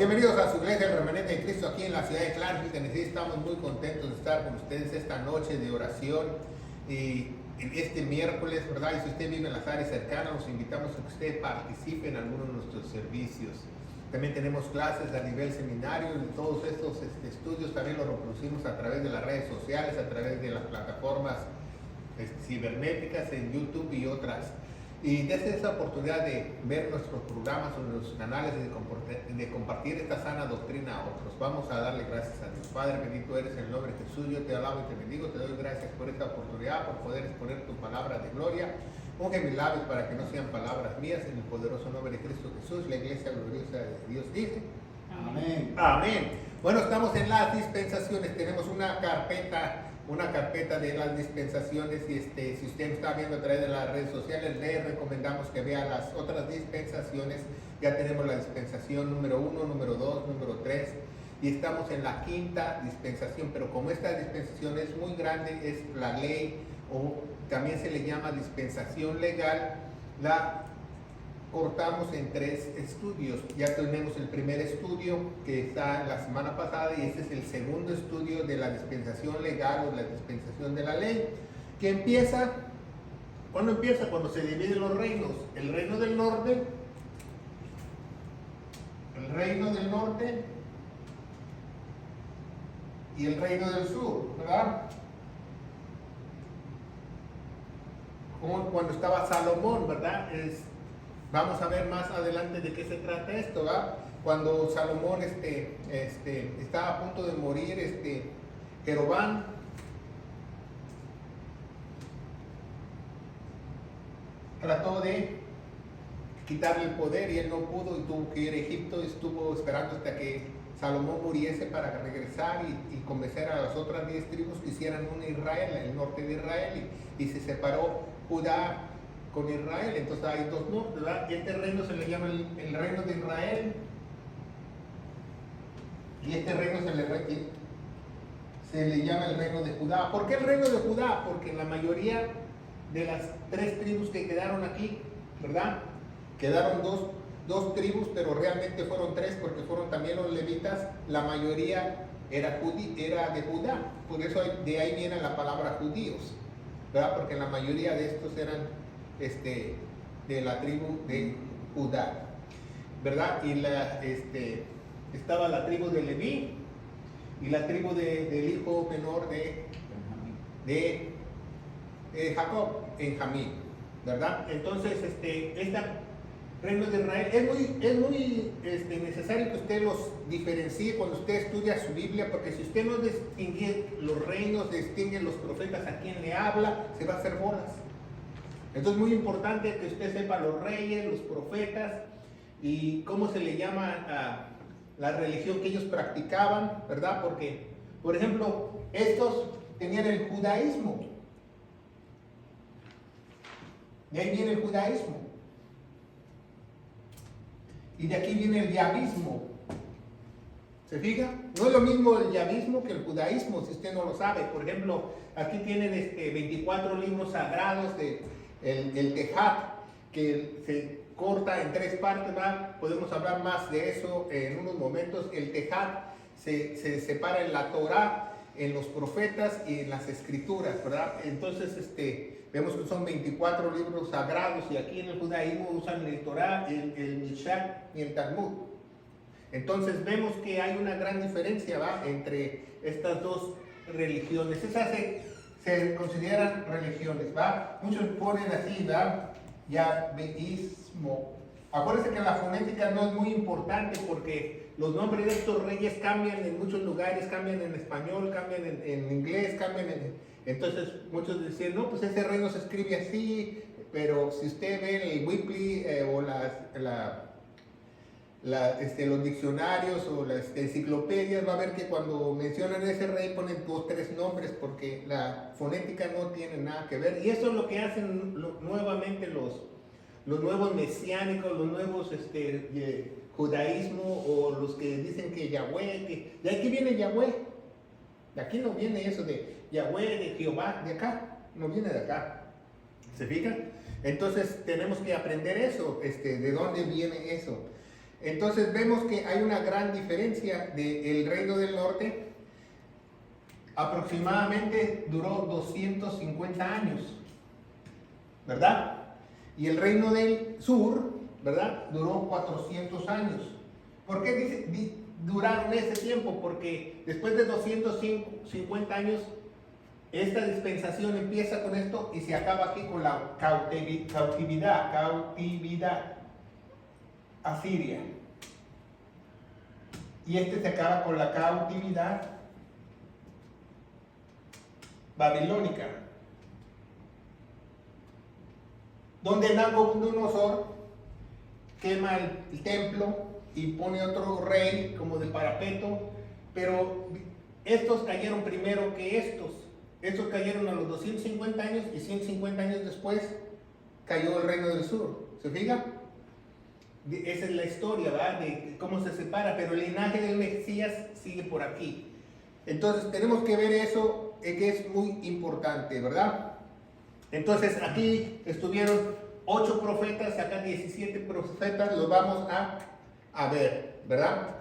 Bienvenidos a su iglesia, el Remanente de Cristo, aquí en la ciudad de Clarksville, Tennessee. Estamos muy contentos de estar con ustedes esta noche de oración y este miércoles, ¿verdad? Y si usted vive en las áreas cercanas, los invitamos a que usted participe en alguno de nuestros servicios. También tenemos clases a nivel seminario y todos estos estudios también los reproducimos a través de las redes sociales, a través de las plataformas cibernéticas en YouTube y otras. Y desde esa oportunidad de ver nuestros programas o nuestros canales de compartir esta sana doctrina a otros, vamos a darle gracias a Dios. Padre, bendito eres en el nombre de Jesús. Yo te alabo y te bendigo, te doy gracias por esta oportunidad, por poder exponer tu palabra de gloria. Unge mis labios para que no sean palabras mías, en el poderoso nombre de Cristo Jesús. La iglesia gloriosa de Dios dice: amén. Amén. Bueno, estamos en las dispensaciones. Tenemos una carpeta de las dispensaciones, y si usted está viendo a través de las redes sociales, le recomendamos que vea las otras dispensaciones. Ya tenemos la dispensación número 1, número 2, número 3, y estamos en la quinta dispensación. Pero como esta dispensación es muy grande, es la ley, o también se le llama dispensación legal, la cortamos en 3 estudios. Ya tenemos el primer estudio que está la semana pasada, y este es el segundo estudio de la dispensación legal o la dispensación de la ley, que empieza, ¿cuándo empieza? Cuando se dividen los reinos, el reino del norte y el reino del sur, ¿verdad? Como cuando estaba Salomón, ¿verdad? Vamos a ver más adelante de qué se trata esto, ¿verdad? Cuando Salomón estaba a punto de morir, Jeroboam trató de quitarle el poder y él no pudo, y tuvo que ir a Egipto. Estuvo esperando hasta que Salomón muriese para regresar y convencer a las otras 10 tribus que hicieran un Israel, el norte de Israel, y se separó Judá con Israel. Entonces hay 2 nortes, ¿verdad? Y este reino se le llama el reino de Israel, y este reino se le llama el reino de Judá. ¿Por qué el reino de Judá? Porque la mayoría de las 3 tribus que quedaron aquí, ¿verdad? Quedaron dos tribus, pero realmente fueron 3, porque fueron también los levitas. La mayoría era de Judá, por eso de ahí viene la palabra judíos, ¿verdad? Porque la mayoría de estos eran de la tribu de Judá, ¿verdad? Y estaba la tribu de Leví y la tribu del hijo menor de Jacob, Benjamín, ¿verdad? Entonces, este reino de Israel es muy necesario que usted los diferencie cuando usted estudia su Biblia, porque si usted no distingue los reinos, distingue los profetas a quien le habla, se va a hacer bolas. Entonces es muy importante que usted sepa los reyes, los profetas y cómo se le llama a la religión que ellos practicaban, ¿verdad? Porque, por ejemplo, estos tenían el judaísmo. De ahí viene el judaísmo. Y de aquí viene el yahvismo. ¿Se fija? No es lo mismo el yahvismo que el judaísmo, si usted no lo sabe. Por ejemplo, aquí tienen 24 libros sagrados el Tehat, que se corta en 3 partes, ¿verdad? Podemos hablar más de eso en unos momentos. El Tehat se separa en la Torah, en los profetas y en las escrituras, ¿verdad? Entonces, vemos que son 24 libros sagrados, y aquí en el judaísmo usan el Torah, el Mishná y el Talmud. Entonces vemos que hay una gran diferencia, ¿va?, entre estas 2 religiones. Esas se consideran religiones, ¿va? Muchos ponen así, ¿va? Yahvismo. Acuérdense que la fonética no es muy importante, porque los nombres de estos reyes cambian en muchos lugares, cambian en español, cambian en inglés, entonces muchos decían, no, pues ese reino se escribe así, pero si usted ve el Weekly o los diccionarios o las enciclopedias, va a ver que cuando mencionan ese rey ponen 2 o 3 nombres, porque la fonética no tiene nada que ver. Y eso es lo que hacen nuevamente los nuevos mesiánicos, los nuevos judaísmo, o los que dicen que Yahweh, de aquí viene Yahweh. De aquí no viene eso de Yahweh, de Jehová, de acá, no viene de acá. ¿Se fijan? Entonces tenemos que aprender eso, de dónde viene eso. Entonces vemos que hay una gran diferencia del reino del norte. Aproximadamente duró 250 años, ¿verdad? Y el reino del sur, ¿verdad? Duró 400 años. ¿Por qué duraron ese tiempo? Porque después de 250 años, esta dispensación empieza con esto y se acaba aquí con la cautividad asiria. Y se acaba con la cautividad babilónica, donde Nabucodonosor quema el templo y pone otro rey como de parapeto, pero estos cayeron primero que estos cayeron a los 250 años y 150 años después cayó el reino del sur. ¿Se fija? Esa es la historia, ¿verdad? De cómo se separa, pero el linaje del Mesías sigue por aquí. Entonces tenemos que ver eso, que es muy importante, ¿verdad? Entonces aquí estuvieron 8 profetas, acá 17 profetas, los vamos a ver, ¿verdad?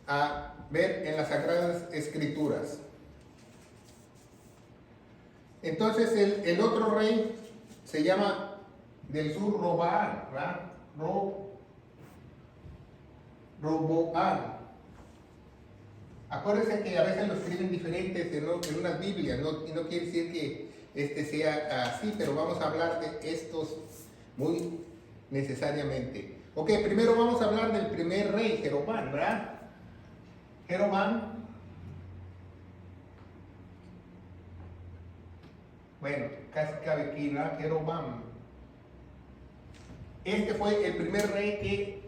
A ver en las Sagradas Escrituras. Entonces el otro rey se llama del sur Roboam, ¿verdad? Roboam. Acuérdense que a veces lo escriben diferentes en unas Biblias, y no quiere decir que sea así, pero vamos a hablar de estos muy necesariamente. Ok, primero vamos a hablar del primer rey, Jeroboam, ¿verdad? Jeroboam. Bueno, casi cabe aquí, ¿verdad? Jeroboam. Este fue el primer rey que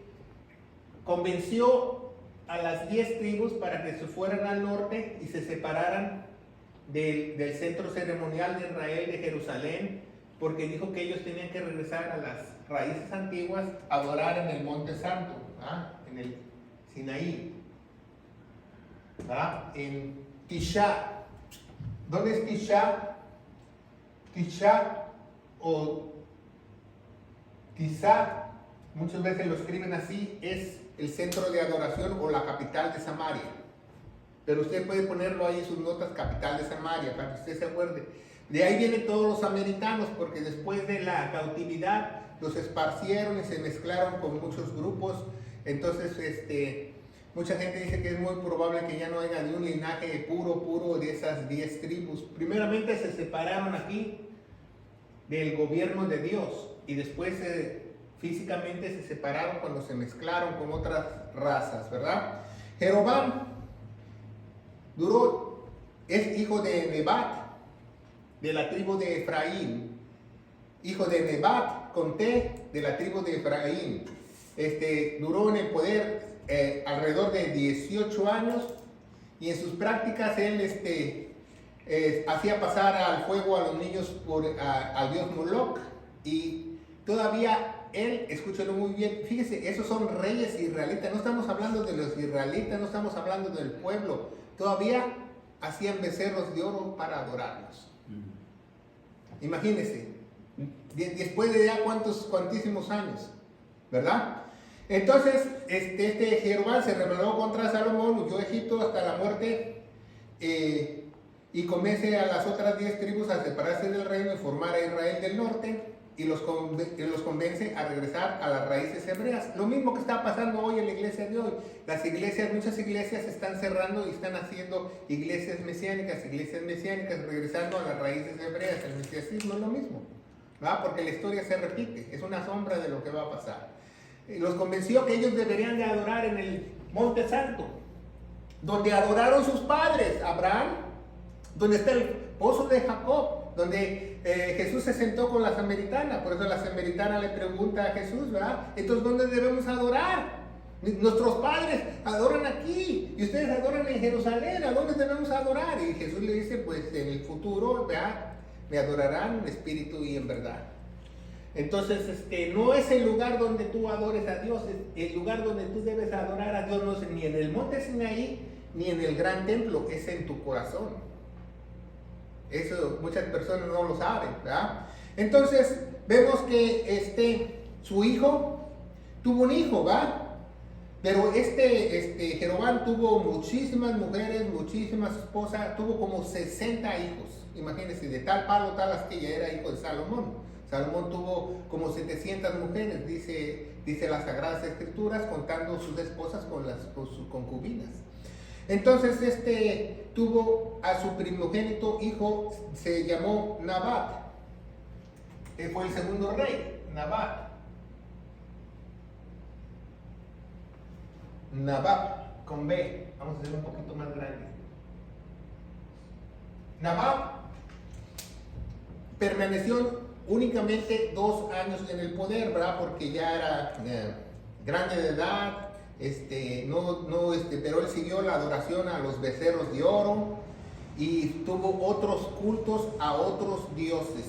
convenció a las 10 tribus para que se fueran al norte y se separaran del centro ceremonial de Israel, de Jerusalén, porque dijo que ellos tenían que regresar a las raíces antiguas, a adorar en el Monte Santo, ¿verdad? En el Sinaí, ¿verdad? En Tisha. ¿Dónde es Tisha? Tisha o Tizá, muchas veces lo escriben así, es el centro de adoración o la capital de Samaria. Pero usted puede ponerlo ahí en sus notas, capital de Samaria, para que usted se acuerde. De ahí vienen todos los samaritanos, porque después de la cautividad los esparcieron y se mezclaron con muchos grupos. Entonces, mucha gente dice que es muy probable que ya no haya ni un linaje puro de esas 10 tribus. Primeramente se separaron aquí del gobierno de Dios y después físicamente se separaron cuando se mezclaron con otras razas, ¿verdad? Jeroboam es hijo de Nebat, de la tribu de Efraín, hijo de Nebat con T, de la tribu de Efraín. Duró en el poder alrededor de 18 años y en sus prácticas él hacía pasar al fuego a los niños al dios Moloch, y todavía él, escúchalo muy bien, fíjese, esos son reyes israelitas, no estamos hablando de los israelitas, no estamos hablando del pueblo, todavía hacían becerros de oro para adorarlos. Imagínense, después de ya cuantísimos años, ¿verdad? Entonces, Jeroboam se rebeló contra Salomón, huyó a Egipto hasta la muerte, y convence a las otras 10 tribus a separarse del reino y formar a Israel del norte, y los convence a regresar a las raíces hebreas. Lo mismo que está pasando hoy en la iglesia de hoy. Muchas iglesias se están cerrando y están haciendo iglesias mesiánicas, regresando a las raíces hebreas. El mesianismo es lo mismo, ¿verdad? Porque la historia se repite, es una sombra de lo que va a pasar. Los convenció que ellos deberían de adorar en el Monte Santo, donde adoraron sus padres, Abraham, donde está el pozo de Jacob, donde Jesús se sentó con la samaritana. Por eso la samaritana le pregunta a Jesús, ¿verdad? Entonces, ¿dónde debemos adorar? Nuestros padres adoran aquí y ustedes adoran en Jerusalén. ¿A dónde debemos adorar? Y Jesús le dice, pues en el futuro, ¿verdad? Me adorarán en espíritu y en verdad. Entonces, no es el lugar donde tú adores a Dios, el lugar donde tú debes adorar a Dios no es ni en el monte Sinaí ni en el gran templo, es en tu corazón. Eso muchas personas no lo saben, ¿verdad? Entonces, vemos que su hijo tuvo un hijo, ¿va? Pero Jeroboam tuvo muchísimas mujeres, muchísimas esposas, tuvo como 60 hijos. Imagínense, de tal palo, tal astilla, era hijo de Salomón. Salomón tuvo como 700 mujeres, dice las Sagradas Escrituras, contando sus esposas con sus concubinas. Entonces, tuvo a su primogénito hijo, se llamó Nabat. Fue el segundo rey, Nabat. Nabat, con B, vamos a hacer un poquito más grande. Nabat permaneció únicamente 2 años en el poder, ¿verdad? Porque ya era grande de edad, pero él siguió la adoración a los becerros de oro y tuvo otros cultos a otros dioses,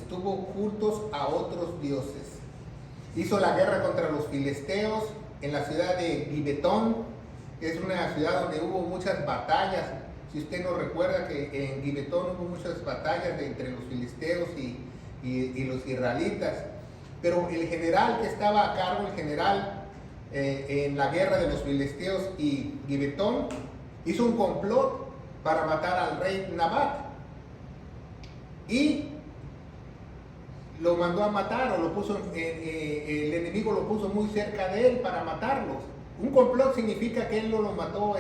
Hizo la guerra contra los filisteos en la ciudad de Gibetón, que es una ciudad donde hubo muchas batallas. Si usted no recuerda que en Gibetón hubo muchas batallas entre los filisteos y los israelitas, pero el general que estaba a cargo, en la guerra de los filisteos y Gibetón, hizo un complot para matar al rey Nabat y lo mandó a matar, o el enemigo lo puso muy cerca de él para matarlos. Un complot significa que él no lo mató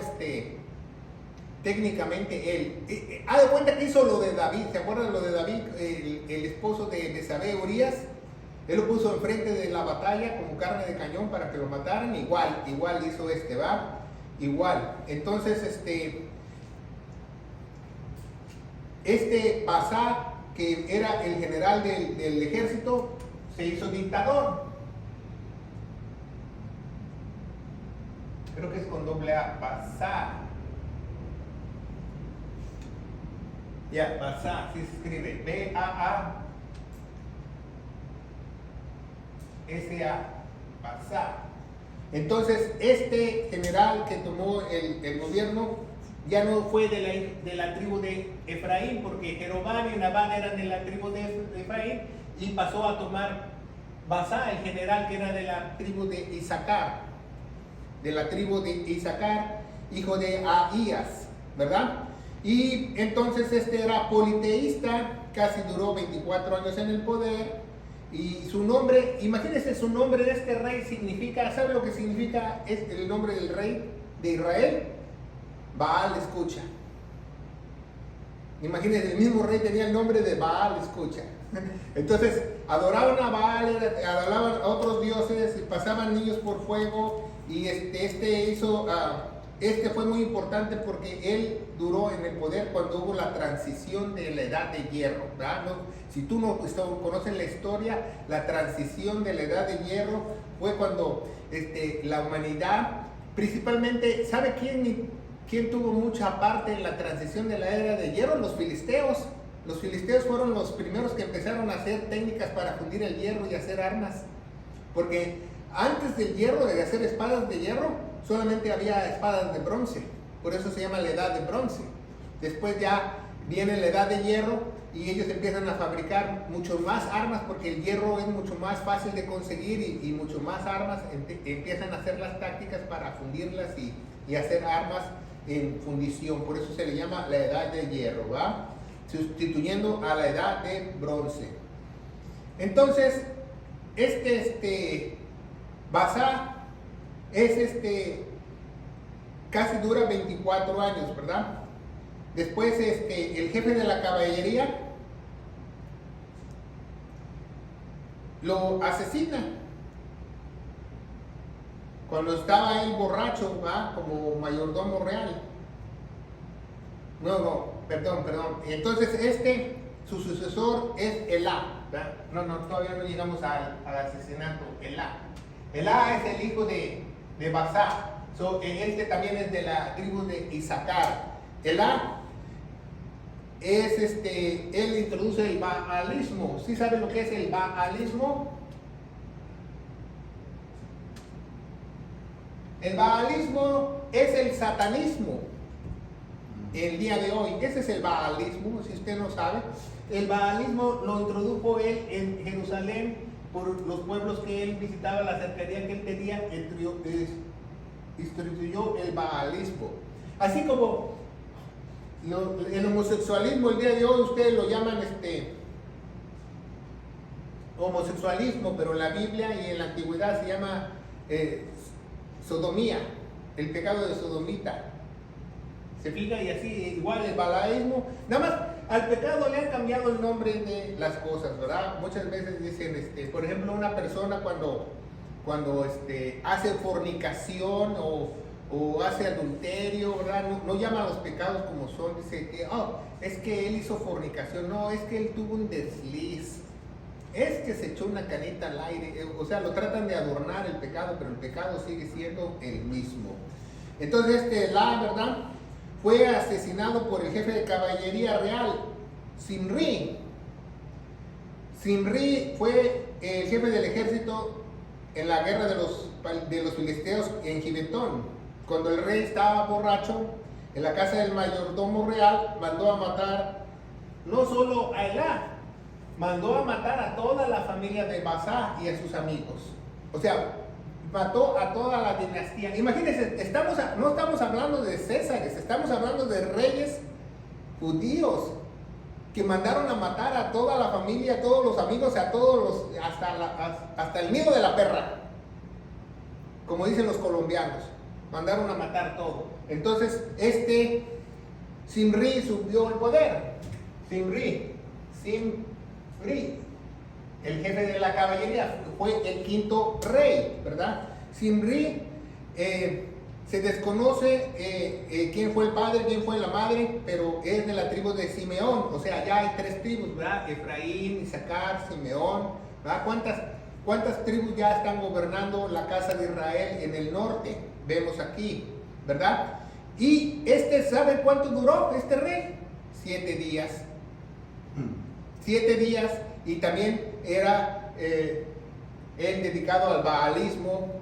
técnicamente él. Haz de cuenta que hizo lo de David. ¿Se acuerdan lo de David, el esposo de Betsabé, Urías? Él lo puso enfrente de la batalla como carne de cañón para que lo mataran. Igual hizo ¿va? Igual. Entonces, Basá, que era el general del ejército, se hizo dictador. Creo que es con doble A, Basá. Ya, Basá, sí se escribe, B-A-A-S-A, Basá. Entonces, este general que tomó el gobierno ya no fue de la tribu de Efraín, porque Jeroboam y Nabat eran de la tribu de Efraín, y pasó a tomar Basá, el general que era de la tribu de Isaacar, hijo de Ahías, ¿verdad? Y entonces era politeísta, casi duró 24 años en el poder, y su nombre, imagínense, su nombre de este rey significa, ¿sabe lo que significa el nombre del rey de Israel? Baal escucha. Imagínense, el mismo rey tenía el nombre de Baal escucha. Entonces, adoraban a Baal, adoraban a otros dioses, pasaban niños por fuego, y este fue muy importante porque él duró en el poder cuando hubo la transición de la edad de hierro, ¿verdad? Si tú no conoces la historia, la transición de la edad de hierro fue cuando la humanidad, principalmente, ¿sabe quién tuvo mucha parte en la transición de la era de hierro? Los filisteos. Los filisteos fueron los primeros que empezaron a hacer técnicas para fundir el hierro y hacer armas. Porque antes del hierro, de hacer espadas de hierro, solamente había espadas de bronce. Por eso se llama la edad de bronce. Después ya viene la edad de hierro y ellos empiezan a fabricar mucho más armas porque el hierro es mucho más fácil de conseguir y mucho más armas. Empiezan a hacer las tácticas para fundirlas y hacer armas en fundición. Por eso se le llama la edad de hierro, ¿va? Sustituyendo a la edad de bronce. Entonces, Basá casi dura 24 años, ¿verdad? Después el jefe de la caballería lo asesina cuando estaba él borracho, ¿va? Como mayordomo real. Perdón. Entonces su sucesor es Elá, ¿verdad? Todavía no llegamos al asesinato. Elá es el hijo de Basá. También es de la tribu de Isaacar. Elá él introduce el baalismo. ¿Sí saben lo que es el baalismo? El baalismo es el satanismo. El día de hoy, ese es el baalismo, si usted no sabe. El baalismo lo introdujo él en Jerusalén por los pueblos que él visitaba, la cercanía que él tenía instituyó el baalismo. Así como el homosexualismo el día de hoy ustedes lo llaman homosexualismo, pero en la Biblia y en la antigüedad se llama sodomía, el pecado de sodomita. ¿Se fija? Y así igual el balaísmo, nada más al pecado le han cambiado el nombre de las cosas, ¿verdad? Muchas veces dicen, por ejemplo, una persona cuando hace fornicación o hace adulterio, ¿verdad? No llama a los pecados como son, dice que, es que él hizo fornicación, no, es que él tuvo un desliz, es que se echó una canita al aire, o sea, lo tratan de adornar el pecado, pero el pecado sigue siendo el mismo. Entonces, ¿verdad? Fue asesinado por el jefe de caballería real, Zimri. Zimri fue el jefe del ejército en la guerra de los filisteos en Gibetón. Cuando el rey estaba borracho, en la casa del mayordomo real, mandó a matar no solo a Elá, mandó a matar a toda la familia de Basá y a sus amigos. O sea, mató a toda la dinastía. Imagínense, no estamos hablando de Césares, estamos hablando de reyes judíos que mandaron a matar a toda la familia, a todos los amigos, a todos hasta el nido de la perra, como dicen los colombianos, mandaron a matar todo. Entonces, Zimri subió al poder. Zimri, el jefe de la caballería, fue el quinto rey, ¿verdad? Zimri, se desconoce quién fue el padre, quién fue la madre, pero es de la tribu de Simeón. O sea, ya hay 3 tribus, ¿verdad? Efraín, Isaacar, Simeón, ¿verdad? ¿Cuántas tribus ya están gobernando la casa de Israel en el norte? Vemos aquí, ¿verdad? Y ¿sabe cuánto duró este rey? 7 días. 7 días, y también era él dedicado al baalismo,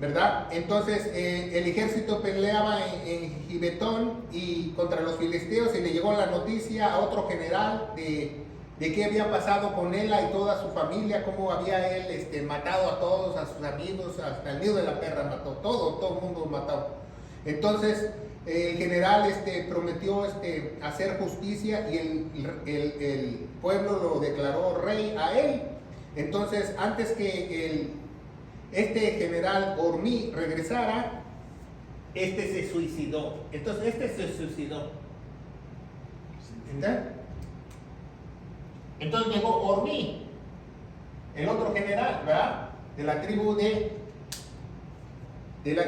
¿verdad? Entonces el ejército peleaba en Gibetón y contra los filisteos, y le llegó la noticia a otro general de qué había pasado con él y toda su familia, cómo había él matado a todos, a sus amigos, hasta el nido de la perra mató, todo el mundo mató. Entonces el general prometió hacer justicia, y el pueblo lo declaró rey a él. Entonces, antes que este general Ormí regresara, se suicidó. Entonces, se suicidó. ¿Entiendes? Entonces llegó Ormí, el otro general, ¿verdad? De la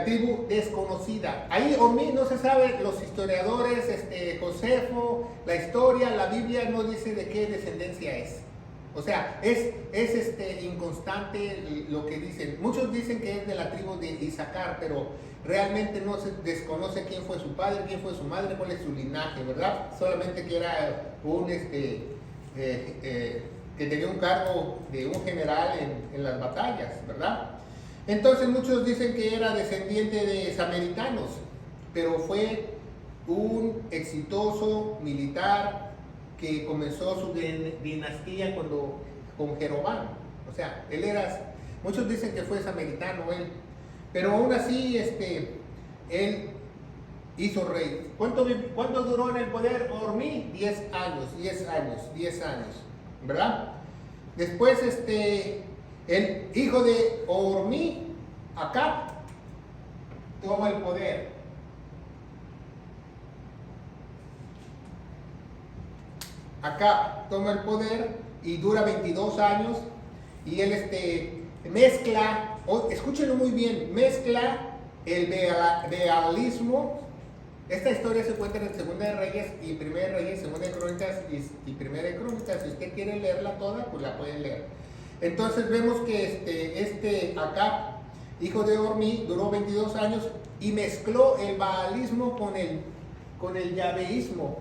tribu desconocida. Ahí Ormí no se sabe, los historiadores, Josefo, la historia, la Biblia no dice de qué descendencia es. O sea, es inconstante lo que dicen. Muchos dicen que es de la tribu de Isaacar, pero realmente no se desconoce quién fue su padre, quién fue su madre, cuál es su linaje, ¿verdad? Solamente que era que tenía un cargo de un general en las batallas, ¿verdad? Entonces muchos dicen que era descendiente de samaritanos, pero fue un exitoso militar que comenzó su dinastía con Jeroboam. O sea, muchos dicen que fue samaritano él, pero aún así él hizo rey. ¿Cuánto duró en el poder Ormí? 10 años, ¿verdad? Después el hijo de Ormí, Acab, toma el poder. Acab toma el poder y dura 22 años, y él mezcla, escúchenlo muy bien, mezcla el baalismo. Esta historia se encuentra en Segunda de Reyes y Primera de Reyes, Segunda de Crónicas y Primera de Crónicas. Si usted quiere leerla toda, pues la puede leer. Entonces vemos que Acab, hijo de Ormí, duró 22 años y mezcló el baalismo con el yaveísmo.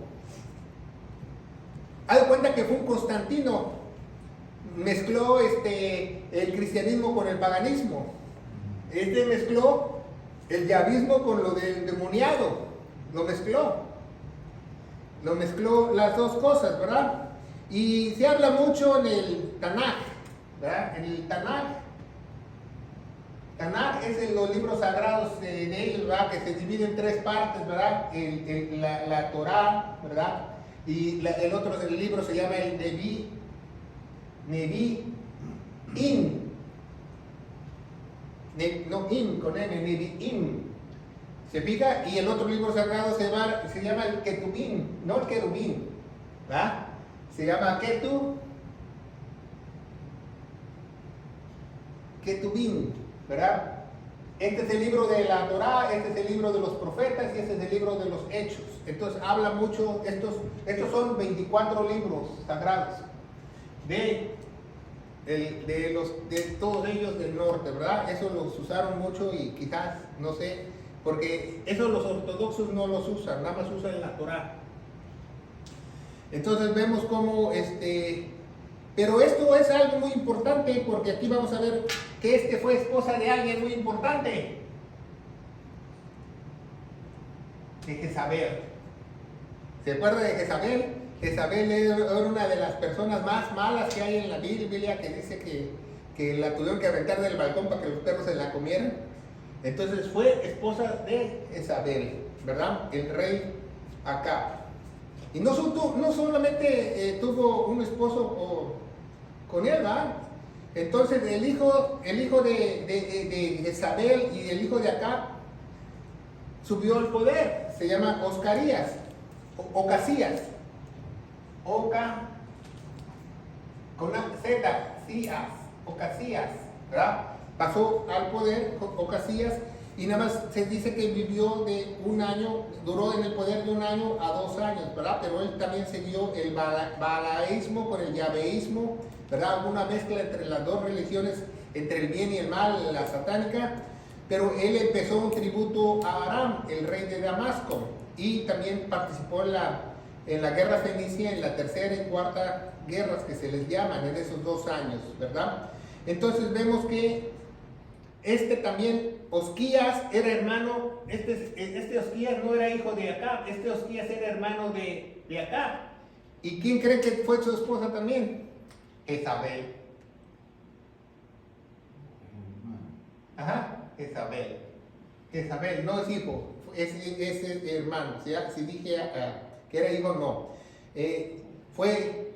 Haz de cuenta que fue un Constantino, mezcló el cristianismo con el paganismo. Mezcló el yavismo con lo del demoniado, lo mezcló las dos cosas, ¿verdad? Y se habla mucho en el Tanaj, ¿verdad? En el Tanaj Tanakh es los libros sagrados de ellos, ¿verdad? Que se dividen en tres partes, ¿verdad? La Torah, ¿verdad? Y el otro libro se llama el Nevi'im. No, con N, Nevi'im. ¿Se fija? Y el otro libro sagrado se llama el Ketubim, no el Querubim, ¿verdad? Se llama Ketubim, ¿verdad? Este es el libro de la Torá, este es el libro de los profetas y este es el libro de los hechos. Entonces habla mucho, estos son 24 libros sagrados de todos ellos del norte, ¿verdad? Eso los usaron mucho y quizás, no sé, porque eso los ortodoxos no los usan, nada más usan la Torá. Entonces vemos cómo pero esto es algo muy importante porque aquí vamos a ver que fue esposa de alguien muy importante, de Jezabel. ¿Se acuerda de Jezabel? Jezabel era una de las personas más malas que hay en la Biblia, que dice que la tuvieron que aventar del balcón para que los perros se la comieran. Entonces fue esposa de Jezabel, ¿verdad? El rey Acab. Y no solamente tuvo un esposo con él, ¿verdad? Entonces el hijo de Jezabel y el hijo de Acab subió al poder. Se llama Ocasías. Con una Z, Ocasías, ¿verdad? Pasó al poder Ocasías y nada más se dice que vivió de un año, duró en el poder de 1 año a 2 años, ¿verdad? Pero él también siguió el balaísmo con el yaveísmo, ¿verdad? Una mezcla entre las dos religiones, entre el bien y el mal, la satánica. Pero él empezó un tributo a Aram, el rey de Damasco, y también participó en la guerra fenicia, en la tercera y cuarta guerras que se les llaman en esos 2 años, ¿verdad? Entonces vemos que también, Osquías era hermano, Osquías no era hijo de Acab, Osquías era hermano de Acab. ¿Y quién cree que fue su esposa también? Jezabel. Ajá, Jezabel, no es hijo, es hermano. Si dije que era hijo, no. Fue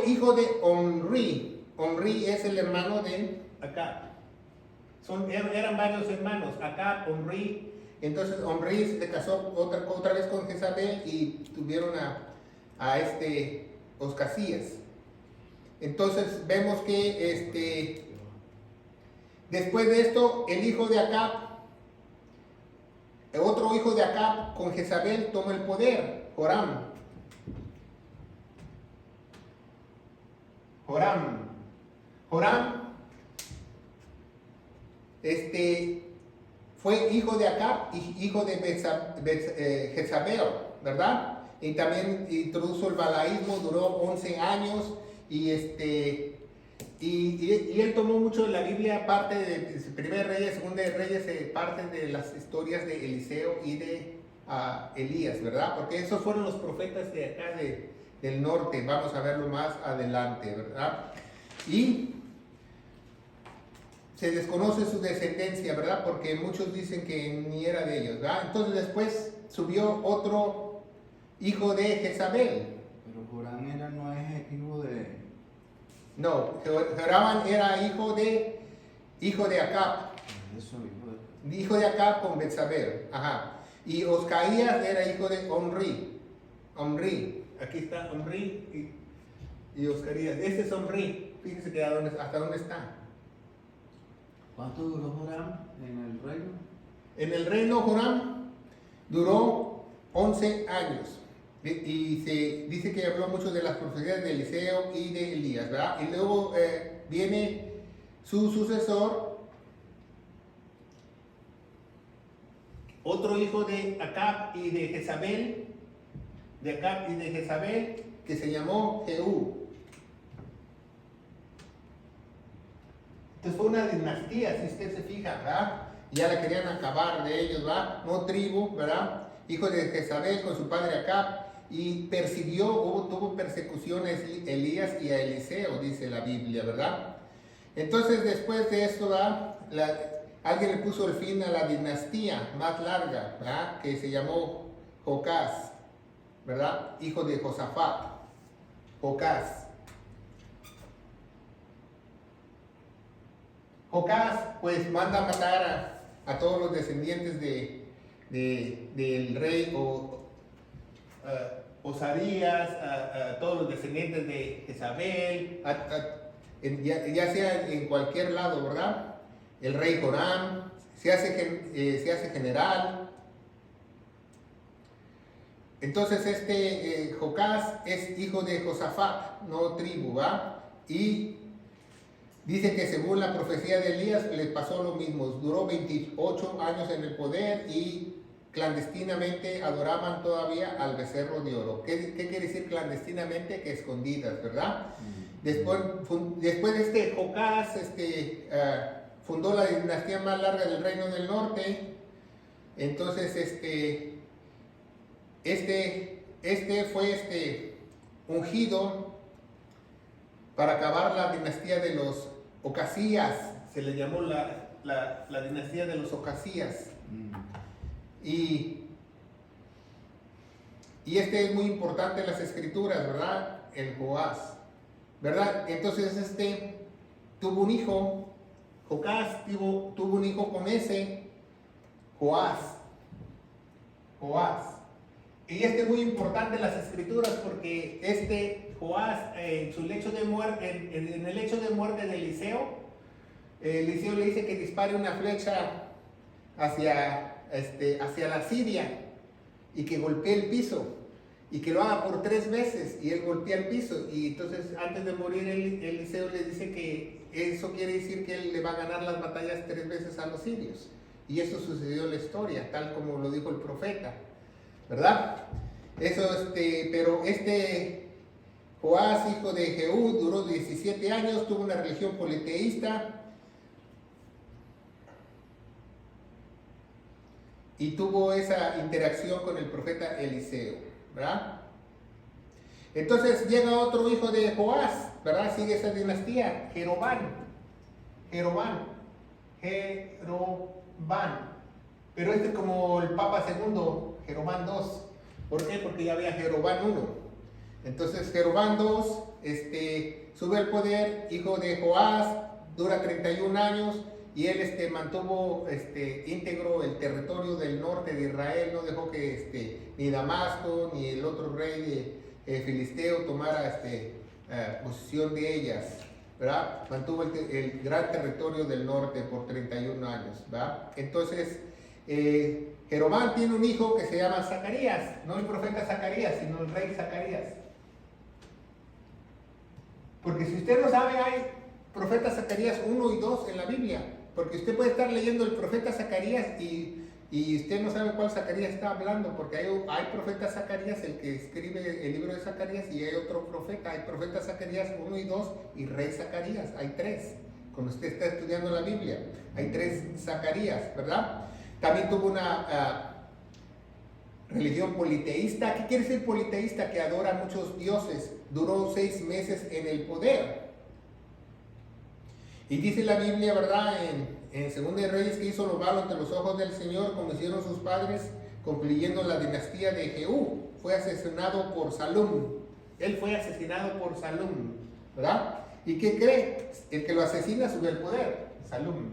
hijo de Omri. Omri es el hermano de Acab. Eran varios hermanos, Acab, Omri. Entonces Omri se casó otra vez con Jezabel y tuvieron a Ocasías. Entonces vemos que después de esto, el hijo de Acab, otro hijo de Acab con Jezabel tomó el poder, Joram. Fue hijo de Acab y hijo de Jezabel, ¿verdad? Y también introdujo el balaísmo, duró 11 años y él tomó mucho de la Biblia, parte de Primer Reyes, Segunda de Reyes, parte de las historias de Eliseo y de Elías, ¿verdad? Porque esos fueron los profetas de acá del norte, vamos a verlo más adelante, ¿verdad? Y se desconoce su descendencia, ¿verdad? Porque muchos dicen que ni era de ellos, ¿verdad? Entonces después subió otro hijo de Jezabel. Pero Joram no es hijo de... No, Joram era hijo de Acab. Eso, Hijo de Acab con Betsabé. Ajá. Y Oscaías era hijo de Omri. Aquí está Omri y Oscarías. Este es Omri. Fíjense que hasta dónde está. ¿Cuánto duró Joram en el reino? En el reino Joram duró 11 años. Y se dice que habló mucho de las profecías de Eliseo y de Elías, ¿verdad? Y luego viene su sucesor, otro hijo de Acab y de Jezabel, que se llamó Jehú. Entonces fue una dinastía, si usted se fija, ¿verdad? Ya la querían acabar de ellos, ¿verdad? No tribu, ¿verdad? Hijo de Jezabel con su padre Acab. Y tuvo persecuciones a Elías y a Eliseo, dice la Biblia, ¿verdad? Entonces después de esto, alguien le puso el fin a la dinastía más larga, ¿verdad? Que se llamó Jocás, ¿verdad? Hijo de Josafat, Jocás. Jocás pues manda a matar a todos los descendientes del rey Osarías, a todos los descendientes de Jezabel, ya sea en cualquier lado, ¿verdad? El rey Joram se hace general. Entonces Jocás es hijo de Josafat, no tribu, ¿va? Y dice que según la profecía de Elías le pasó lo mismo. Duró 28 años en el poder y clandestinamente adoraban todavía al becerro de oro. ¿Qué quiere decir clandestinamente? Que escondidas, ¿verdad? Después de Jocás fundó la dinastía más larga del reino del norte. Entonces fue ungido para acabar la dinastía de los Ocasías. Se le llamó la dinastía de los Ocasías. Y es muy importante en las escrituras, ¿verdad? El Joás, ¿verdad? Entonces tuvo un hijo, Jocás tuvo un hijo con Joás. Y es muy importante en las escrituras porque Joás, en su lecho de muerte, en el lecho de muerte de Eliseo le dice que dispare una flecha hacia la Siria y que golpee el piso y que lo haga por 3 veces, y él golpea el piso, y entonces antes de morir Eliseo le dice que eso quiere decir que él le va a ganar las batallas 3 veces a los sirios, y eso sucedió en la historia, tal como lo dijo el profeta, ¿verdad? Pero Joás, hijo de Jehú, duró 17 años, tuvo una religión politeísta y tuvo esa interacción con el profeta Eliseo, ¿verdad? Entonces llega otro hijo de Joás, ¿verdad? Sigue esa dinastía, Jeroboam. Pero como el Papa segundo, Jeroboam II. ¿Por qué? Porque ya había Jeroboam I. Entonces Jeroboam II sube al poder, hijo de Joás, dura 31 años. Y él mantuvo íntegro el territorio del norte de Israel, no dejó que ni Damasco ni el otro rey filisteo tomara posesión de ellas, ¿verdad? Mantuvo el gran territorio del norte por 31 años, ¿verdad? Entonces, Jeroboam tiene un hijo que se llama Zacarías, no el profeta Zacarías, sino el rey Zacarías. Porque si usted no sabe, hay profetas Zacarías 1 y 2 en la Biblia. Porque usted puede estar leyendo el profeta Zacarías y usted no sabe cuál Zacarías está hablando, porque hay profeta Zacarías, el que escribe el libro de Zacarías, y hay otro profeta. Hay profeta Zacarías 1 y 2 y rey Zacarías. Hay 3. Cuando usted está estudiando la Biblia, hay 3 Zacarías, ¿verdad? También tuvo una religión politeísta. ¿Qué quiere decir politeísta? Que adora a muchos dioses. Duró 6 meses en el poder. Y dice la Biblia, ¿verdad? En 2 de Reyes, que hizo lo malo ante los ojos del Señor, como hicieron sus padres, concluyendo la dinastía de Jehú. Fue asesinado por Salum. Él fue asesinado por Salum, ¿verdad? ¿Y qué cree? El que lo asesina sube al poder, Salum.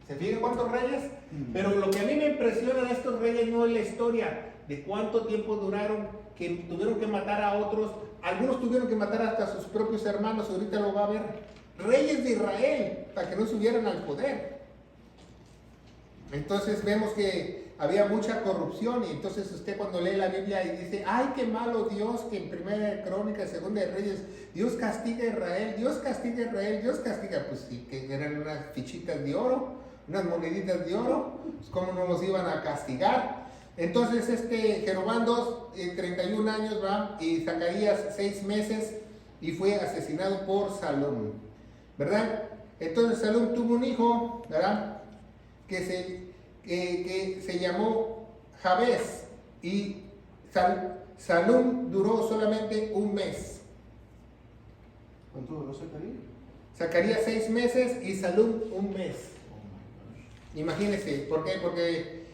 ¿Se fijan cuántos reyes? Pero lo que a mí me impresiona de estos reyes no es la historia de cuánto tiempo duraron, que tuvieron que matar a otros. Algunos tuvieron que matar hasta a sus propios hermanos, ahorita lo va a ver. Reyes de Israel, para que no subieran al poder. Entonces vemos que había mucha corrupción, y entonces usted cuando lee la Biblia y dice, ¡ay, qué malo Dios! Que en 1 Crónicas, 2 de Reyes, Dios castiga a Israel, Dios castiga a Israel, Dios castiga. Pues sí, que eran unas fichitas de oro, unas moneditas de oro, pues cómo no los iban a castigar. Entonces Jeroboam II, 31 años, va, y Zacarías 6 meses, y fue asesinado por Salum, ¿verdad? Entonces Salum tuvo un hijo, ¿verdad? Que se llamó Jabez, y Salum duró solamente 1 mes. ¿Cuánto duró Zacarías? Zacarías 6 meses y Salum 1 mes. Oh my gosh. Imagínense, ¿por qué? Porque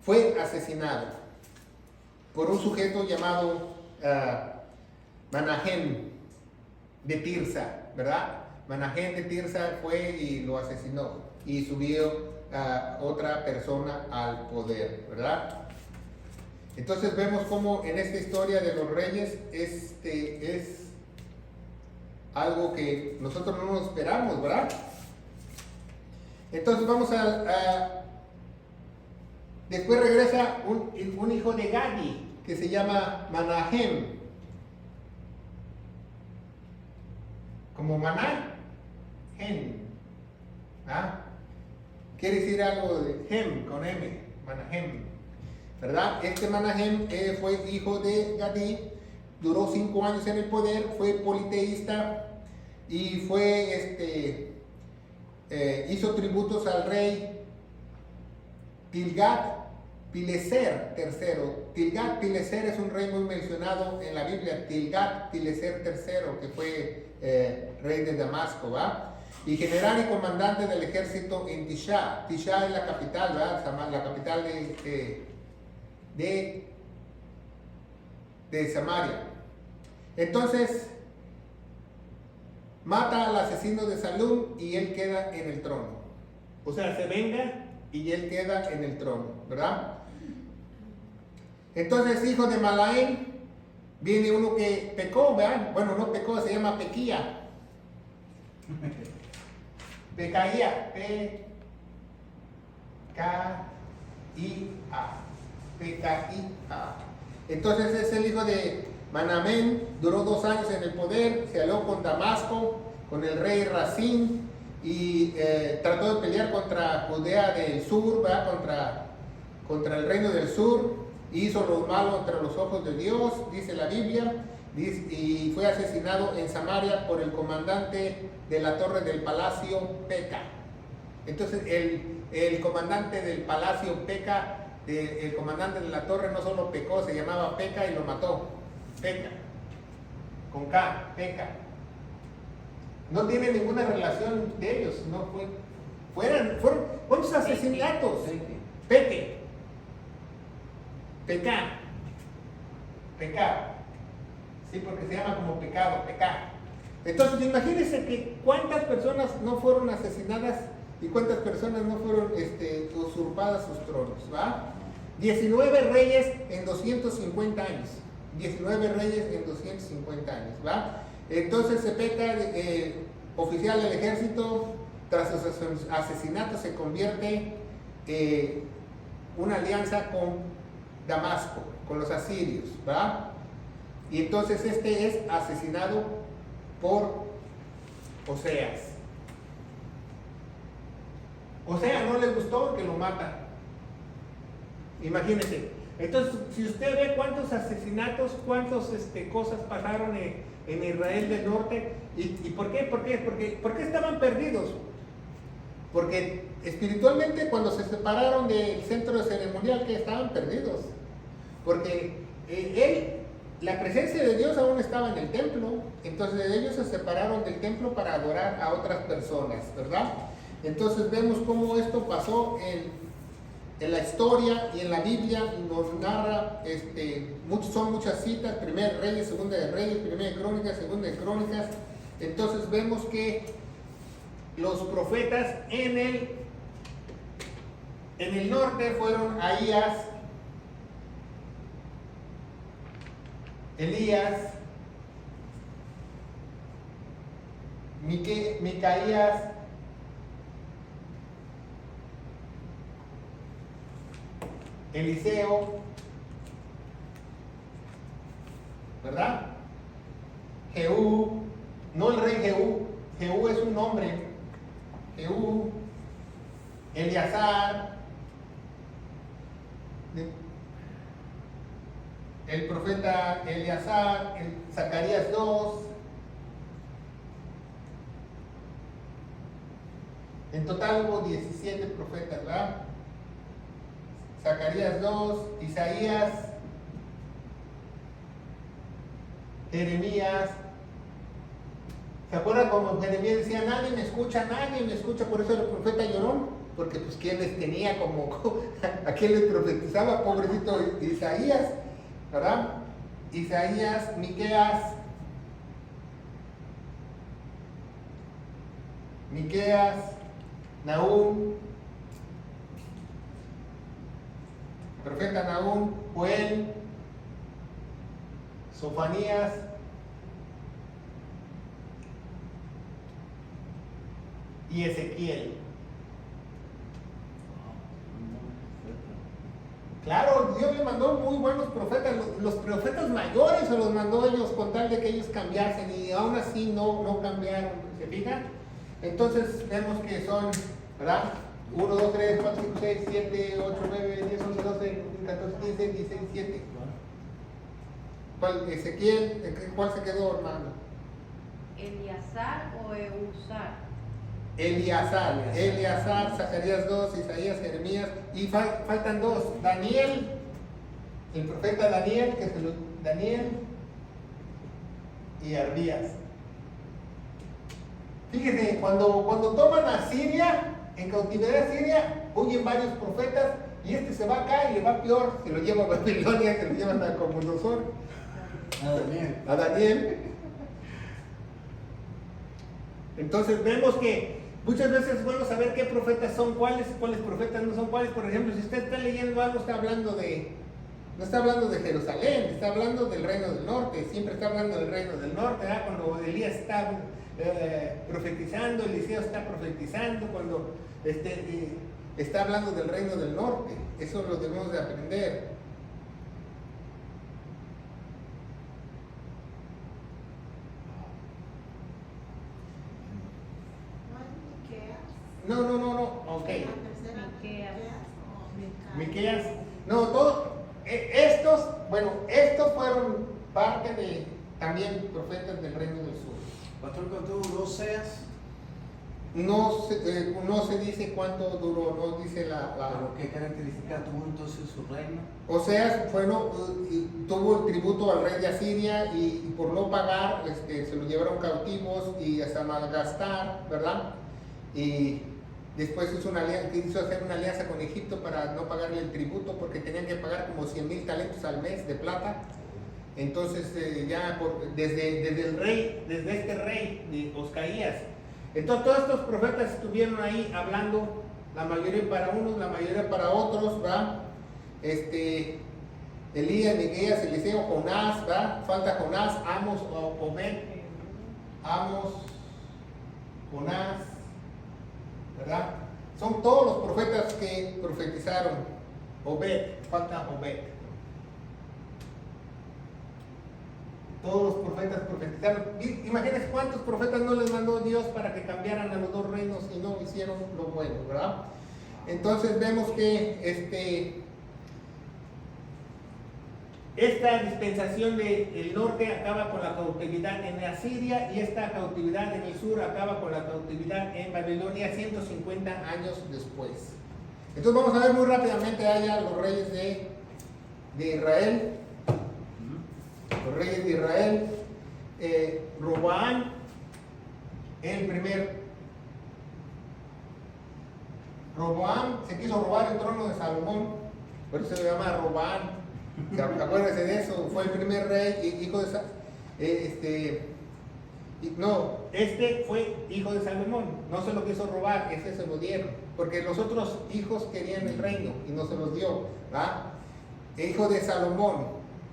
fue asesinado por un sujeto llamado Manahem de Tirsa, ¿verdad? Manahem de Tirsa fue y lo asesinó y subió a otra persona al poder, ¿verdad? Entonces vemos cómo en esta historia de los reyes es algo que nosotros no nos esperamos, ¿verdad? Entonces vamos después regresa un hijo de Gadi que se llama Manahem, como Maná, Hen, ¿ah? Quiere decir algo de Hem, con M, Manahem, ¿verdad? Este Manahem fue hijo de Gadi, duró 5 años en el poder, fue politeísta y hizo tributos al rey Tilgat-Pileser III. Tilgat-Pileser es un rey muy mencionado en la Biblia, Tilgat-Pileser III, que fue rey de Damasco, ¿va? Y general y comandante del ejército en Tisha. Tisha es la capital, ¿verdad? La capital de Samaria. Entonces, mata al asesino de Salum y él queda en el trono. O sea, se venga y él queda en el trono, ¿verdad? Entonces, hijo de Malael, viene uno que pecó, ¿verdad? Bueno, no pecó, se llama Pequía. Pecaía, P-K-I-A. Pecaía. Entonces es el hijo de Manahem, duró 2 años en el poder, se alió con Damasco, con el rey Racín, y trató de pelear contra Judea del sur, ¿verdad? Contra el reino del sur, hizo lo malo entre los ojos de Dios, dice la Biblia, y fue asesinado en Samaria por el comandante de la torre del palacio Peca. Entonces el comandante del palacio Peca, el comandante de la torre no solo pecó, se llamaba Peca y lo mató. Peca, con K, Peca. No tiene ninguna relación de ellos, no fueron ¿cuántos asesinatos? Peque, Peca, Peca. Sí, porque se llama como pecado, pecar. Entonces, imagínense que cuántas personas no fueron asesinadas y cuántas personas no fueron usurpadas sus tronos, ¿va? 19 reyes en 250 años. 19 reyes en 250 años, ¿va? Entonces, Peca, oficial del ejército, tras sus asesinatos se convierte una alianza con Damasco, con los asirios, ¿va? Y entonces es asesinado por Oseas. Oseas no le gustó que lo mata. Imagínense. Entonces, si usted ve cuántos asesinatos, cuántas cosas pasaron en Israel del Norte, ¿y por qué? ¿Por qué estaban perdidos? Porque espiritualmente cuando se separaron del centro ceremonial, que estaban perdidos. Porque la presencia de Dios aún estaba en el templo, entonces ellos se separaron del templo para adorar a otras personas, ¿verdad? Entonces vemos cómo esto pasó en la historia y en la Biblia, nos narra, son muchas citas, 1 Reyes, 2 de Reyes, 1 de Crónicas, 2 de Crónicas. Entonces vemos que los profetas en el norte fueron Ahías, Elías, Micaías, Eliseo, ¿verdad? Jehú, no el rey Jehú, Jehú es un nombre, Jehú, Eleazar, el profeta Eleazar, Zacarías 2. En total hubo 17 profetas, ¿verdad? Zacarías 2, Isaías, Jeremías, ¿Se acuerdan como Jeremías decía, nadie me escucha, por eso el profeta lloró? Porque pues quién les tenía como, a quién les profetizaba, pobrecito Isaías, ¿verdad? Isaías, Miqueas, Nahum, profeta Nahum, Joel, Sofonías, y Ezequiel. Claro, Dios le mandó muy buenos profetas, los profetas mayores se los mandó ellos con tal de que ellos cambiasen y aún así no cambiaron, ¿se fijan? Entonces vemos que son, ¿verdad? 1, 2, 3, 4, 5, 6, 7, 8, 9, 10, 11, 12, 14, 15, 16, 17. ¿Cuál, Ezequiel, cuál se quedó, hermano? ¿Eleazar o Eusar? Eleazar, Zacarías 2, Isaías, Jeremías, y faltan dos, Daniel, el profeta Daniel, Daniel y Abdías. Fíjense, cuando toman a Siria, en cautividad a Siria, huyen varios profetas, y este se va acá y le va peor, se lo lleva a Babilonia, se lo llevan a Nabucodonosor, a Daniel. Entonces vemos que muchas veces es bueno saber qué profetas son cuáles profetas no son cuáles. Por ejemplo, si usted está leyendo algo, no está hablando de Jerusalén, está hablando del reino del norte, siempre está hablando del reino del norte, ¿verdad? Cuando Elías está profetizando, Eliseo está profetizando, cuando está hablando del reino del norte, eso lo debemos de aprender. No, ok. Miqueas. No, estos fueron parte también profetas del reino del sur. Pastor, ¿cuánto duró Oseas? No se dice cuánto duró, no dice ¿Pero qué características tuvo entonces su reino? Oseas, tuvo el tributo al rey de Asiria y por no pagar, se lo llevaron cautivos y hasta malgastar, ¿verdad? Y después quiso hacer una alianza con Egipto para no pagarle el tributo porque tenían que pagar como 100,000 talentos al mes de plata. Entonces desde este rey de Oscaías, entonces todos estos profetas estuvieron ahí hablando, la mayoría para unos, la mayoría para otros, ¿verdad? Elías, Miqueas, Eliseo, Jonás, ¿verdad? Falta Jonás, Amos, Obed, Jonás, ¿verdad? Son todos los profetas que profetizaron. Falta Obed. Todos los profetas profetizaron. Imagínense cuántos profetas no les mandó Dios para que cambiaran a los dos reinos y no hicieron lo bueno, ¿verdad? Entonces vemos que esta dispensación del norte acaba con la cautividad en Asiria y esta cautividad en el sur acaba con la cautividad en Babilonia 150 años después. Entonces vamos a ver muy rápidamente allá los reyes de Israel. Los reyes de Israel. Roboam, Roboam se quiso robar el trono de Salomón, por eso se llama Roboam. Acuérdense de eso, fue el primer rey, hijo de fue hijo de Salomón, no se lo quiso robar, ese se lo dieron, porque los otros hijos querían el reino y no se los dio, ¿verdad? El hijo de Salomón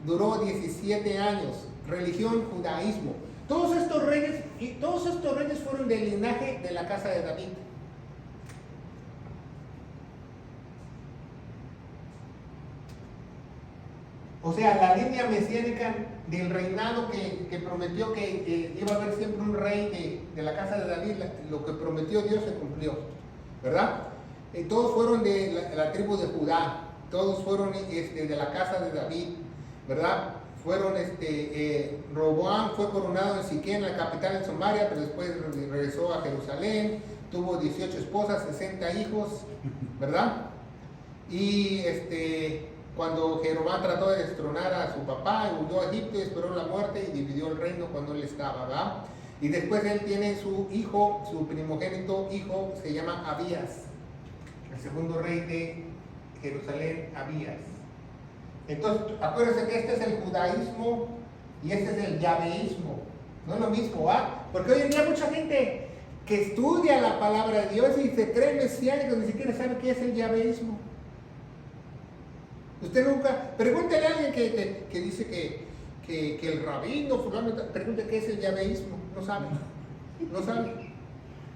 duró 17 años, religión, judaísmo. Todos estos reyes fueron del linaje de la casa de David. O sea, la línea mesiánica del reinado que prometió que iba a haber siempre un rey de la casa de David, lo que prometió Dios se cumplió, ¿verdad? Todos fueron de la tribu de Judá, todos fueron de la casa de David, ¿verdad? Roboam fue coronado en Siquén, la capital en Samaria, pero después regresó a Jerusalén, tuvo 18 esposas, 60 hijos, ¿verdad? Y cuando Jeroboam trató de destronar a su papá, huyó a Egipto y esperó la muerte y dividió el reino cuando él estaba, ¿verdad? Y después él tiene su hijo, su primogénito hijo, se llama Abías, el segundo rey de Jerusalén, Abías. Entonces, acuérdense que este es el judaísmo y este es el yaveísmo. No es lo mismo, ¿ah? Porque hoy en día mucha gente que estudia la palabra de Dios y se cree mesiánico, ni siquiera sabe qué es el yaveísmo. Usted nunca, pregúntele a alguien que dice que el rabino, fulano, pregunte qué es el yaveísmo. No sabe, no sabe.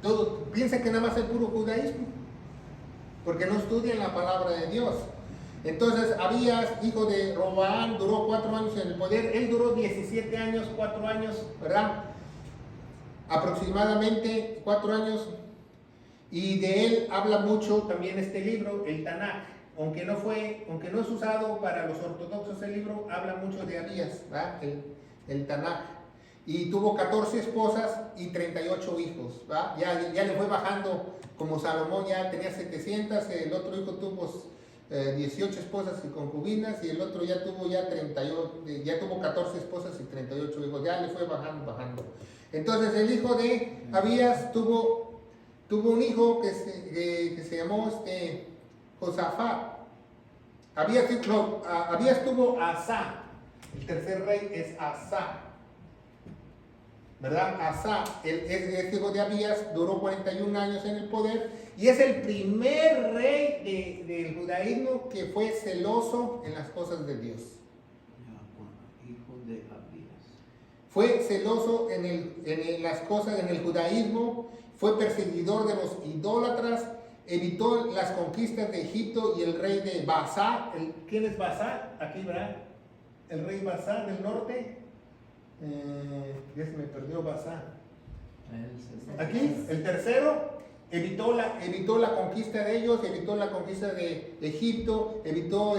Todo, piensa que nada más es puro judaísmo, porque no estudian la palabra de Dios. Entonces, Abías, hijo de Roboam, duró 4 años en el poder. Él duró 17 años, 4 años, ¿verdad? Aproximadamente 4 años. Y de él habla mucho también este libro, el Tanaj. Aunque no es usado para los ortodoxos el libro, habla mucho de Abías, ¿verdad? El Tanaj. Y tuvo 14 esposas y 38 hijos, ¿verdad? Ya le fue bajando, como Salomón ya tenía 700, el otro hijo tuvo 18 esposas y concubinas, y el otro ya tuvo 14 esposas y 38 hijos, ya le fue bajando. Entonces el hijo de Abías tuvo un hijo que se llamó Josafat. Abías tuvo a Asa, el tercer rey es Asa, ¿verdad? Asa, el hijo de Abías, duró 41 años en el poder. Y es el primer rey del judaísmo que fue celoso en las cosas de Dios. Hijo de Abías. Fue celoso en las cosas, en el judaísmo, fue perseguidor de los idólatras, evitó las conquistas de Egipto y el rey de Basá. ¿Quién es Basá? Aquí, ¿verdad? El rey Basá del norte. Ya se me perdió Basá. Aquí, el tercero. Evitó la conquista de ellos, evitó la conquista de Egipto, evitó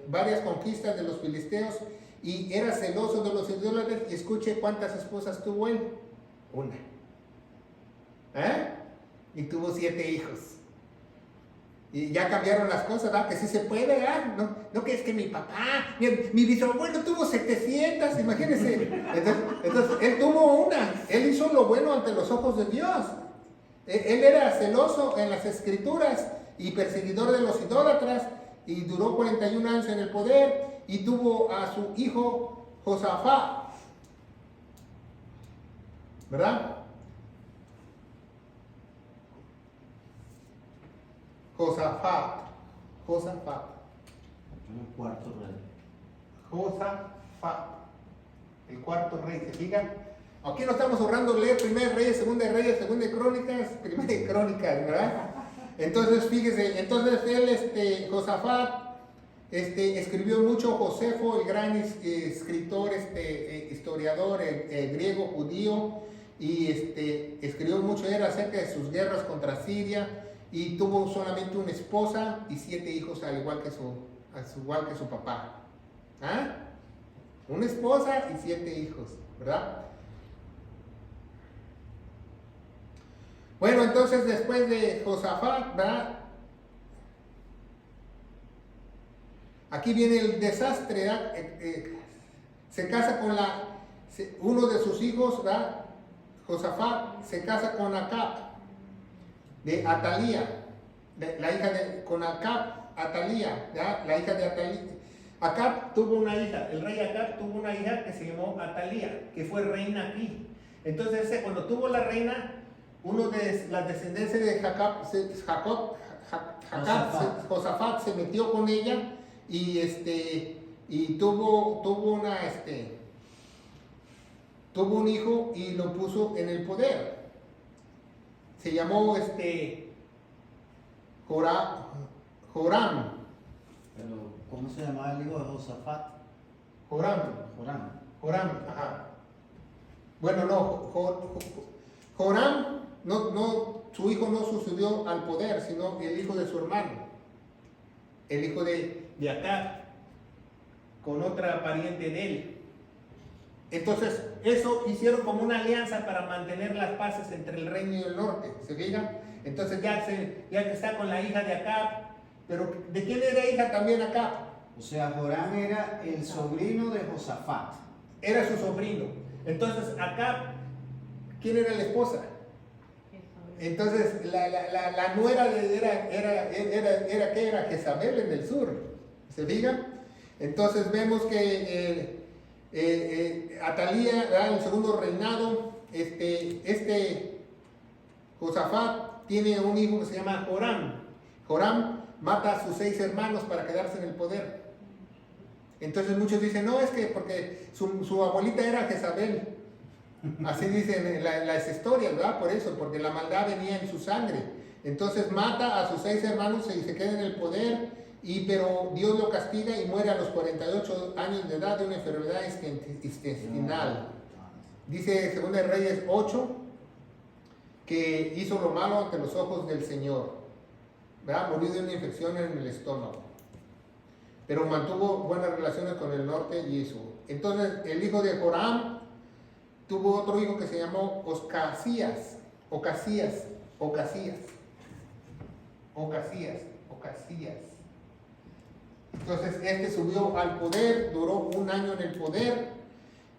varias conquistas de los filisteos y era celoso de los idólatras. Y escuche cuántas esposas tuvo él. Una. Y tuvo 7 hijos. Y ya cambiaron las cosas, ¿verdad? Que sí se puede, ¿verdad? No que es que mi papá, mi bisabuelo tuvo 700, imagínense. Entonces, él tuvo una. Él hizo lo bueno ante los ojos de Dios. Él era celoso en las escrituras y perseguidor de los idólatras y duró 41 años en el poder y tuvo a su hijo Josafat, ¿verdad? Josafat. El cuarto rey. Josafat, el cuarto rey, ¿se fijan? Aquí no estamos ahorrando leer Primera Reyes, Segunda Reyes, Segunda Crónicas, Primera Crónicas, ¿verdad? Entonces, fíjese, él, Josafat, escribió mucho. Josefo, el gran escritor, historiador griego, judío, y escribió mucho acerca de sus guerras contra Siria, y tuvo solamente una esposa y 7 hijos, al igual que su papá. ¿Ah? Una esposa y 7 hijos, ¿verdad? Bueno, entonces después de Josafat, ¿verdad? Aquí viene el desastre, ¿verdad? Se casa con uno de sus hijos, ¿verdad? Josafat se casa con Acab, de Atalía, con Acab, Atalía, ¿verdad? La hija de Atalía. Acab tuvo una hija, el rey Acab tuvo una hija que se llamó Atalía, que fue reina aquí. Entonces, cuando tuvo la reina, uno de las descendencias de Josafat se metió con ella y tuvo un hijo y lo puso en el poder. Se llamó Joram. Pero, ¿cómo se llamaba el hijo de Josafat? Joram, ajá. Bueno, no, Joram, su hijo no sucedió al poder, sino el hijo de su hermano, el hijo de Acab, con otra pariente de él. Entonces, eso hicieron como una alianza para mantener las paces entre el reino y el norte, ¿se fijan? Entonces ya que está con la hija de Acab, pero ¿de quién era hija también Acab? O sea, Joram era el sobrino de Josafat. Era su sobrino. Entonces Acab ¿quién era la esposa? Entonces, la nuera era ¿qué era? Jezabel en el sur, ¿se fija? Entonces vemos que Atalía, en el segundo reinado, Josafat tiene un hijo que se llama Joram. Joram mata a sus 6 hermanos para quedarse en el poder. Entonces muchos dicen, no, es que porque su abuelita era Jezabel. Así dicen las historias, ¿verdad? Por eso, porque la maldad venía en su sangre. Entonces mata a sus 6 hermanos y se queda en el poder, pero Dios lo castiga y muere a los 48 años de edad de una enfermedad intestinal. Dice 2 Reyes 8 que hizo lo malo ante los ojos del Señor, ¿verdad? Murió de una infección en el estómago, pero mantuvo buenas relaciones con el norte y eso. Entonces el hijo de Joram tuvo otro hijo que se llamó Ocasías. Entonces este subió al poder, duró 1 año en el poder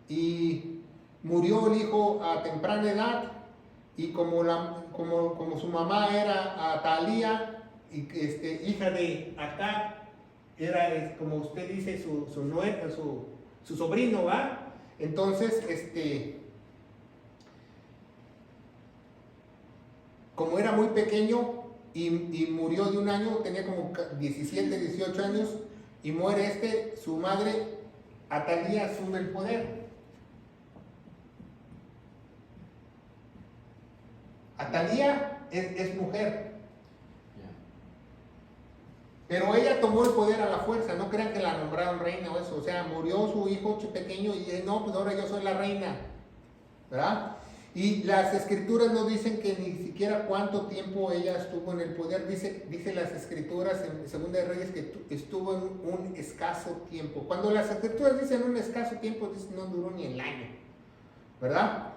y murió el hijo a temprana edad. Y como su mamá era Atalía, hija de Acab, era como usted dice su sobrino, ¿va? Entonces, como era muy pequeño y murió de 1 año, tenía como 17, 18 años, y muere su madre, Atalía, asume el poder. Atalía es mujer, pero ella tomó el poder a la fuerza. No crean que la nombraron reina o eso. O sea, murió su hijo pequeño y dice, no, pues ahora yo soy la reina, ¿verdad? Y las escrituras no dicen que ni siquiera cuánto tiempo ella estuvo en el poder. Dice las escrituras en 2 Reyes que estuvo en un escaso tiempo. Cuando las escrituras dicen un escaso tiempo, dicen no duró ni el año, ¿verdad?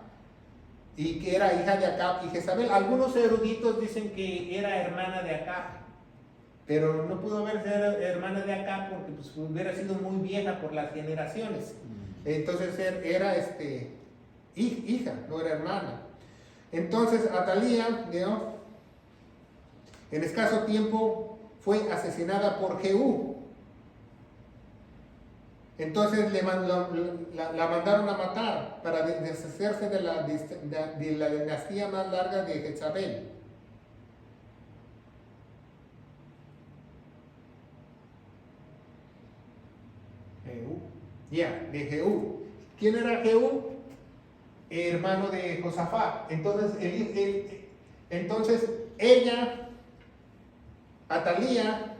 Y que era hija de Acab y Jezabel. Algunos eruditos dicen que era hermana de Acab, pero no pudo haber sido hermana de Acab porque pues, hubiera sido muy vieja por las generaciones. Entonces era hija, no era hermana. Entonces Atalía, ¿no?, en escaso tiempo fue asesinada por Jehú. Entonces la mandaron a matar para deshacerse de la dinastía más larga de Jezabel. De Jehú. ¿Quién era Jehú? Hermano de Josafat. Entonces ella, Atalía,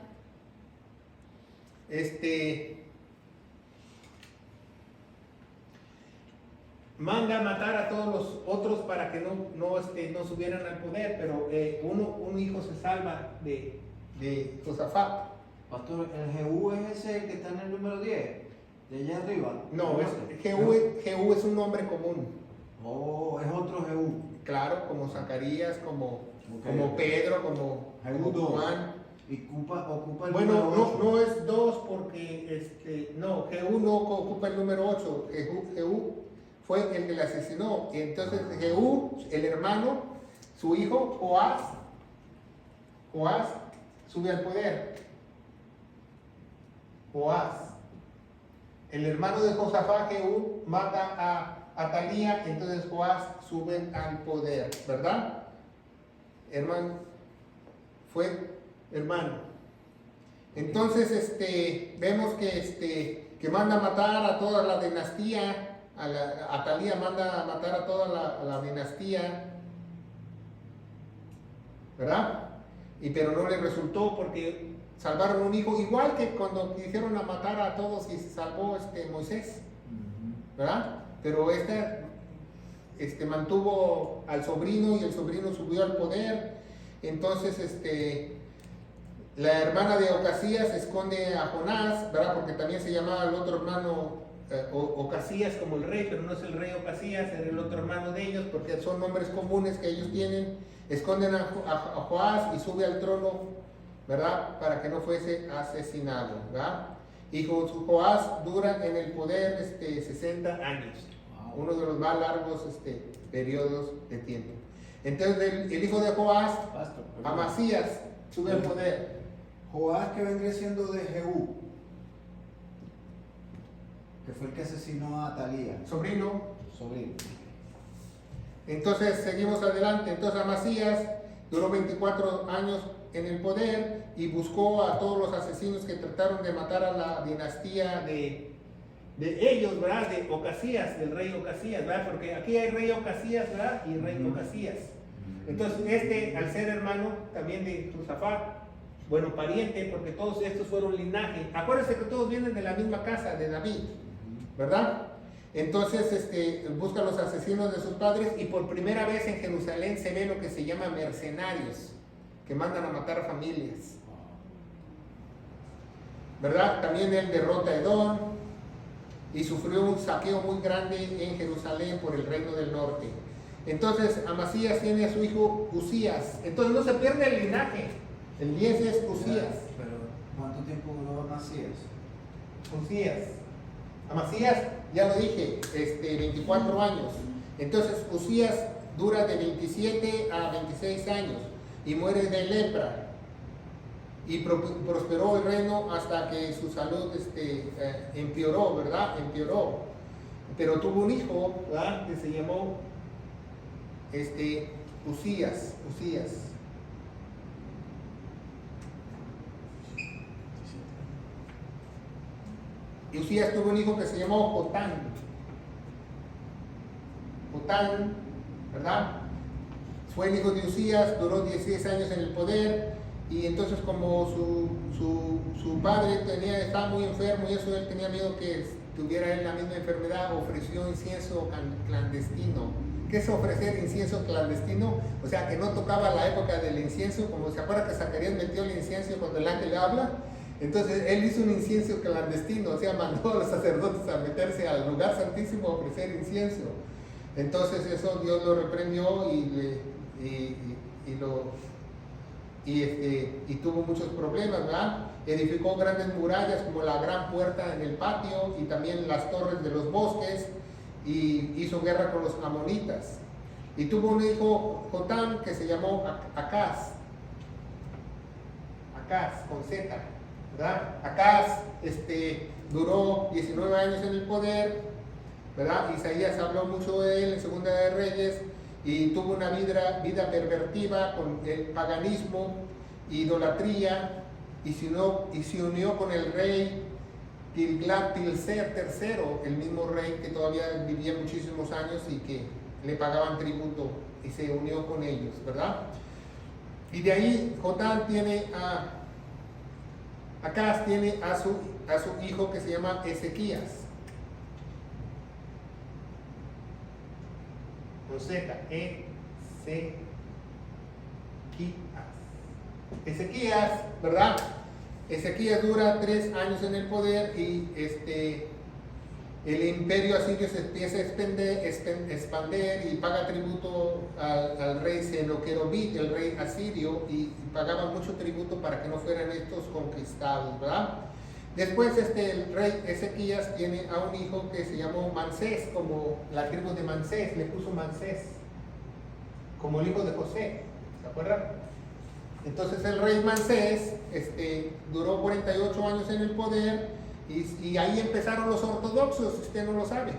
manda a matar a todos los otros para que no subieran al poder, pero un hijo se salva de Josafat. Pastor, ¿el Jehú es ese que está en el número 10? ¿De allá arriba? No, Jehú es un nombre común. Oh, es otro Jehú. Claro, como Zacarías, como Pedro, como Juan. ¿Y ocupa el bueno, número 8? no es 2 porque, no, Jehú no ocupa el número 8. Jehú fue el que le asesinó. Entonces Jehú, el hermano, su hijo, Joás sube al poder. Joás. El hermano de Josafat, Jehú, mata a Atalía, entonces Joás sube al poder, ¿verdad? Hermano, fue hermano. Entonces, vemos que manda a matar a toda la dinastía, Atalía manda a matar a toda la dinastía, ¿verdad? Pero no le resultó porque salvaron un hijo, igual que cuando quisieron a matar a todos y se salvó Moisés, ¿verdad? Pero mantuvo al sobrino y el sobrino subió al poder. Entonces la hermana de Ocasías esconde a Jonás, ¿verdad? Porque también se llamaba el otro hermano Ocasías como el rey, pero no es el rey Ocasías, era el otro hermano de ellos, porque son nombres comunes que ellos tienen. Esconden a Joás y sube al trono, ¿verdad? Para que no fuese asesinado, ¿verdad? Y Joás dura en el poder 60 años. Wow. uno de los más largos periodos de tiempo. Entonces el hijo de Joás, Amasías, sube al poder. Joás, que vendría siendo de Jehú, que fue el que asesinó a Atalía. Sobrino. Sobrino. Entonces seguimos adelante. Entonces Amasías duró 24 años en el poder y buscó a todos los asesinos que trataron de matar a la dinastía de ellos, ¿verdad? De Ocasías, del rey Ocasías, ¿verdad? Porque aquí hay rey Ocasías, ¿verdad? Y rey Ocasías. Entonces al ser hermano también de Josafat, bueno, pariente, porque todos estos fueron linaje. Acuérdense que todos vienen de la misma casa, de David, ¿verdad? Entonces busca a los asesinos de sus padres y por primera vez en Jerusalén se ve lo que se llama mercenarios, que mandan a matar familias, ¿verdad? También él derrota a Edom y sufrió un saqueo muy grande en Jerusalén por el reino del norte. Entonces Amasías tiene a su hijo Usías. Entonces no se pierde el linaje. El 10 es Usías. Pero ¿cuánto tiempo duró Amasías? Usías. Amasías, ya lo dije, 24 años. Entonces Usías dura de 27 a 26 años y muere de lepra. Y prosperó el reino hasta que su salud empeoró, ¿verdad? Empeoró. Pero tuvo un hijo, ¿verdad? Que se llamó Usías. Y Usías tuvo un hijo que se llamó Jotán. Jotán, ¿verdad? Fue el hijo de Usías, duró 16 años en el poder, y entonces como su padre estaba muy enfermo y eso, él tenía miedo que tuviera él la misma enfermedad, ofreció incienso clandestino. ¿Qué es ofrecer incienso clandestino? O sea, que no tocaba la época del incienso, como se acuerda que Zacarías metió el incienso cuando el ángel le habla. Entonces él hizo un incienso clandestino, o sea, mandó a los sacerdotes a meterse al lugar santísimo a ofrecer incienso. Entonces eso Dios lo reprendió y tuvo muchos problemas, ¿verdad? Edificó grandes murallas como la gran puerta en el patio y también las torres de los bosques, y hizo guerra con los amonitas. Y tuvo un hijo, Jotán, que se llamó Acaz, con Z, ¿verdad? Acaz duró 19 años en el poder, ¿verdad? Isaías habló mucho de él en Segunda de Reyes, y tuvo una vida pervertida con el paganismo, idolatría, y se unió con el rey Tilgat-Pilser III, el mismo rey que todavía vivía muchísimos años y que le pagaban tributo, y se unió con ellos, ¿verdad? Y de ahí Jotán tiene Acaz tiene a su hijo que se llama Ezequías. Con Z, Ezequías, ¿verdad? Ezequías dura 3 años en el poder y el imperio asirio se empieza a expandir y paga tributo al rey Senoquerobit, el rey asirio, y pagaba mucho tributo para que no fueran estos conquistados, ¿verdad? Después el rey Ezequías tiene a un hijo que se llamó Manasés, como la tribu de Manasés, le puso Manasés, como el hijo de José, ¿se acuerdan? Entonces el rey Manasés duró 48 años en el poder, y ahí empezaron los ortodoxos, usted no lo sabe.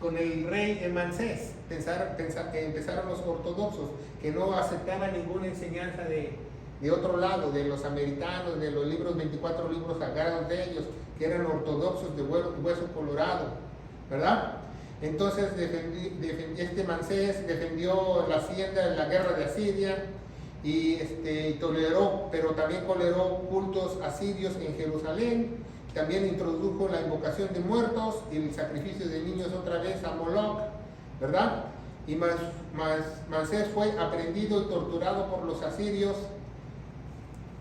Con el rey Manasés empezaron los ortodoxos, que no aceptaban ninguna enseñanza de otro lado, de los americanos, de los 24 libros sagrados de ellos, que eran ortodoxos de hueso colorado, ¿verdad? Entonces Manasés defendió la hacienda en la guerra de Asiria, y toleró, pero también toleró cultos asirios en Jerusalén. También introdujo la invocación de muertos y el sacrificio de niños otra vez a Moloch, ¿verdad? Y Manasés fue aprehendido y torturado por los asirios,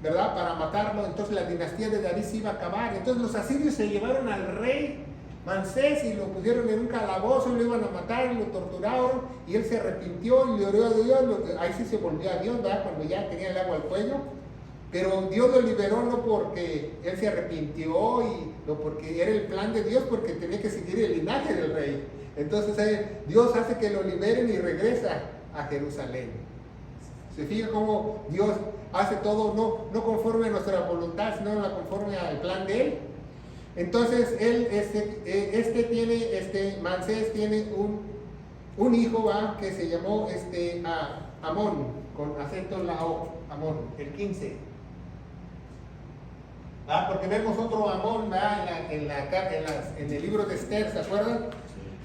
¿verdad? Para matarlo. Entonces la dinastía de David se iba a acabar. Entonces los asirios se llevaron al rey Manasés y lo pusieron en un calabozo y lo iban a matar y lo torturaron, y él se arrepintió y le oró a Dios. Ahí sí se volvió a Dios, ¿verdad? Cuando ya tenía el agua al cuello, Pero Dios lo liberó no porque él se arrepintió, no porque era el plan de Dios, porque tenía que seguir el linaje del rey. Entonces Dios hace que lo liberen y regresa a Jerusalén. Se fija cómo Dios hace todo no conforme a nuestra voluntad, sino conforme al plan de él. Entonces Manasés tiene un hijo que se llamó Amón, con acento en la O, Amón, el 15. Porque vemos otro Amón en el libro de Esther, ¿se acuerdan?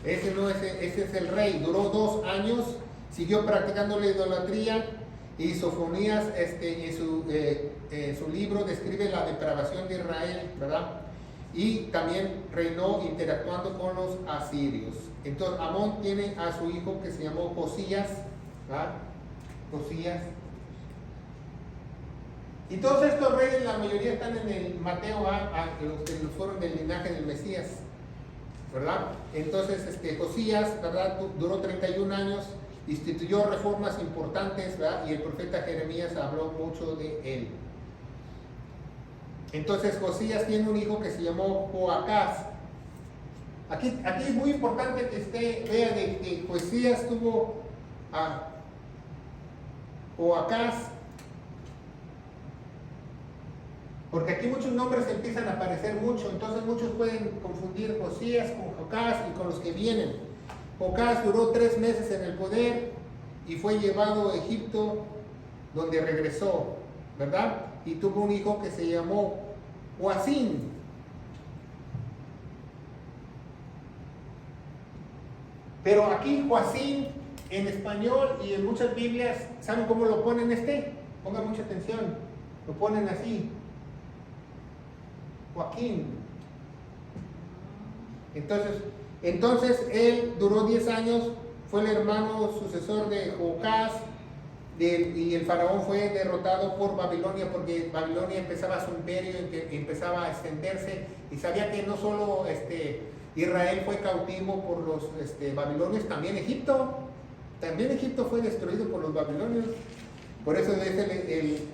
Ese es el rey. Duró 2 años, siguió practicando la idolatría, y Sofonías en su libro describe la depravación de Israel, ¿verdad? Y también reinó interactuando con los asirios. Entonces Amón tiene a su hijo que se llamó Josías, ¿verdad? Josías. Y todos estos reyes, la mayoría están en el Mateo, los que fueron del linaje del Mesías, ¿verdad? Entonces Josías, ¿verdad? Duró 31 años, instituyó reformas importantes, ¿verdad? Y el profeta Jeremías habló mucho de él. Entonces Josías tiene un hijo que se llamó Joacás. Aquí es muy importante que usted vea de que Josías tuvo a Joacás, porque aquí muchos nombres empiezan a aparecer mucho, entonces muchos pueden confundir Josías con Joacás y con los que vienen. Joacás duró 3 meses en el poder y fue llevado a Egipto, donde regresó, ¿verdad? Y tuvo un hijo que se llamó Joacín. Pero aquí Joacín en español y en muchas Biblias, ¿saben cómo lo ponen Pongan mucha atención, lo ponen así, Joaquín. Entonces él duró 10 años, fue el hermano sucesor de Joacás, y el faraón fue derrotado por Babilonia, porque Babilonia empezaba su imperio, empezaba a extenderse, y sabía que no solo Israel fue cautivo por los babilonios, también Egipto fue destruido por los babilonios. Por eso es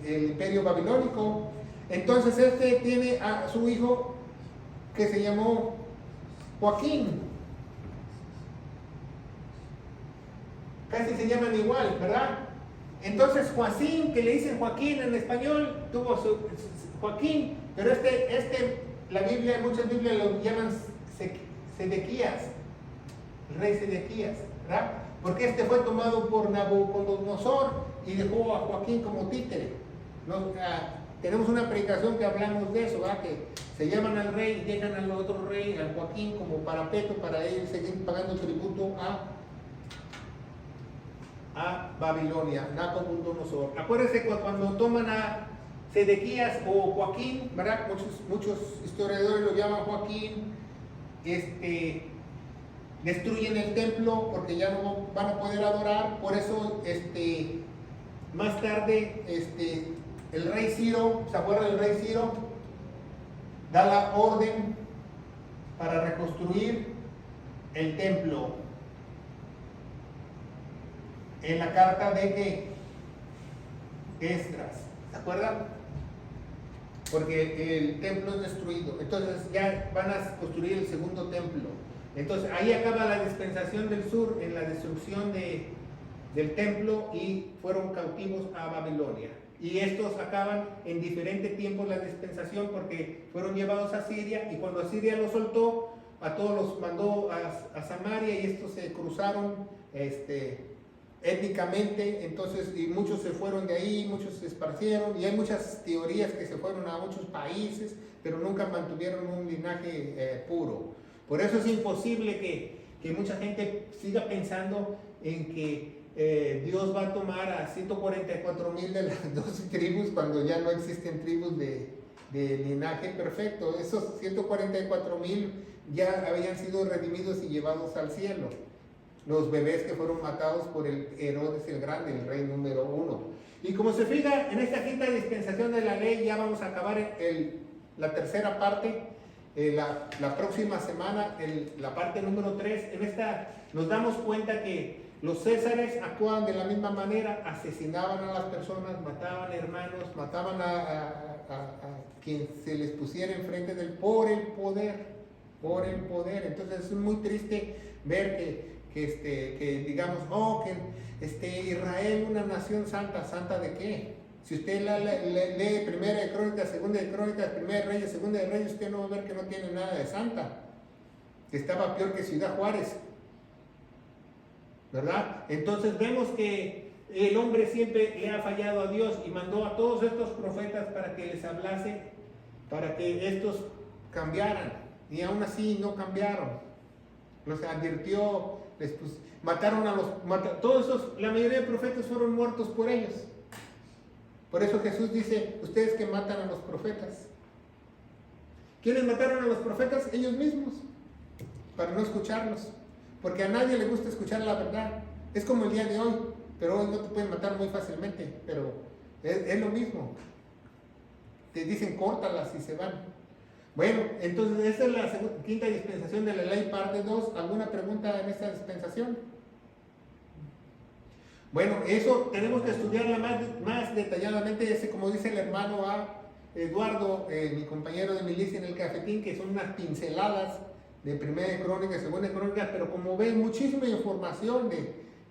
el imperio babilónico. Entonces tiene a su hijo que se llamó Joaquín. Casi se llaman igual, ¿verdad? Entonces Joacín, que le dicen Joaquín en español, tuvo su Joaquín, pero la Biblia, muchas Biblias lo llaman Sedequías, el rey Sedequías, ¿verdad? Porque fue tomado por Nabucodonosor y dejó a Joaquín como títere. Tenemos una predicación que hablamos de eso, ¿verdad? Que se llaman al rey y dejan al otro rey, al Joaquín, como parapeto para ellos seguir pagando tributo a Babilonia, Nabucodonosor. Acuérdense cuando toman a Sedequías o Joaquín, ¿verdad? Muchos historiadores lo llaman Joaquín, destruyen el templo porque ya no van a poder adorar. Por eso más tarde el rey Ciro, ¿se acuerdan del rey Ciro? Da la orden para reconstruir el templo en la carta de Esdras, ¿se acuerdan? Porque el templo es destruido, entonces ya van a construir el segundo templo. Entonces ahí acaba la dispensación del sur en la destrucción del templo, y fueron cautivos a Babilonia. Y estos acaban en diferentes tiempos la dispensación, porque fueron llevados a Siria, y cuando Asiria los soltó, a todos los mandó a Samaria, y estos se cruzaron étnicamente. Entonces, y muchos se fueron de ahí, muchos se esparcieron, y hay muchas teorías que se fueron a muchos países, pero nunca mantuvieron un linaje puro. Por eso es imposible que mucha gente siga pensando en que Dios va a tomar a 144,000 de las 12 tribus, cuando ya no existen tribus de linaje perfecto. Esos 144,000 ya habían sido redimidos y llevados al cielo. Los bebés que fueron matados por el Herodes el Grande, el rey número 1. Y como se fija, en esta quinta dispensación de la ley ya vamos a acabar la tercera parte. La próxima semana, la parte número 3. En esta nos damos cuenta que Los césares actuaban de la misma manera, asesinaban a las personas, mataban hermanos, mataban a quien se les pusiera enfrente del por el poder. Entonces es muy triste ver que digamos, Israel, una nación santa. ¿Santa de qué? Si usted lee Primera de Crónicas, Segunda de Crónicas, Primera de Reyes, Segunda de Reyes, usted no va a ver que no tiene nada de santa. Estaba peor que Ciudad Juárez, ¿verdad? Entonces vemos que el hombre siempre le ha fallado a Dios y mandó a todos estos profetas para que les hablase, para que estos cambiaran, y aún así no cambiaron. Los advirtió, mataron a todos esos, la mayoría de profetas fueron muertos por ellos. Por eso Jesús dice, ustedes que matan a los profetas. ¿Quiénes mataron a los profetas? Ellos mismos, para no escucharlos. Porque a nadie le gusta escuchar la verdad. Es como el día de hoy, pero hoy no te pueden matar muy fácilmente, pero es lo mismo. Te dicen córtalas y se van. Bueno, entonces esa es la quinta dispensación de la ley, parte 2. ¿Alguna pregunta en esta dispensación? Bueno, eso tenemos que estudiarla más detalladamente, como dice el hermano Eduardo, mi compañero de milicia en el cafetín, que son unas pinceladas de Primera de Crónicas, Segunda de Crónicas, pero como ven, muchísima información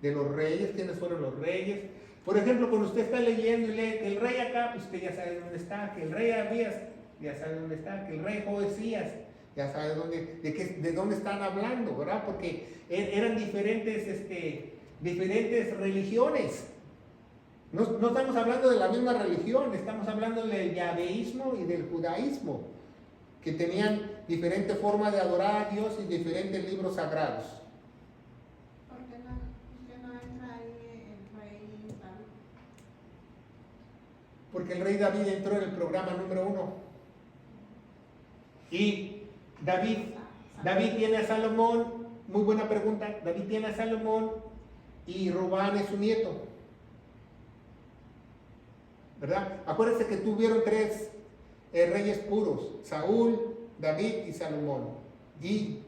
de los reyes, quiénes fueron los reyes. Por ejemplo, cuando usted está leyendo y lee que el rey acá, pues usted ya sabe dónde está, que el rey Abías ya sabe dónde está, que el rey Josías ya sabe de dónde están hablando, ¿verdad? Porque eran diferentes religiones. No estamos hablando de la misma religión, estamos hablando del yaveísmo y del judaísmo, que tenían diferente forma de adorar a Dios y diferentes libros sagrados. ¿Por qué no entra ahí el rey David? Porque el rey David entró en el programa número 1. Y David tiene a Salomón, muy buena pregunta, David tiene a Salomón y Robán es su nieto, ¿verdad? Acuérdense que tuvieron 3 reyes puros, Saúl, David y Salomón, y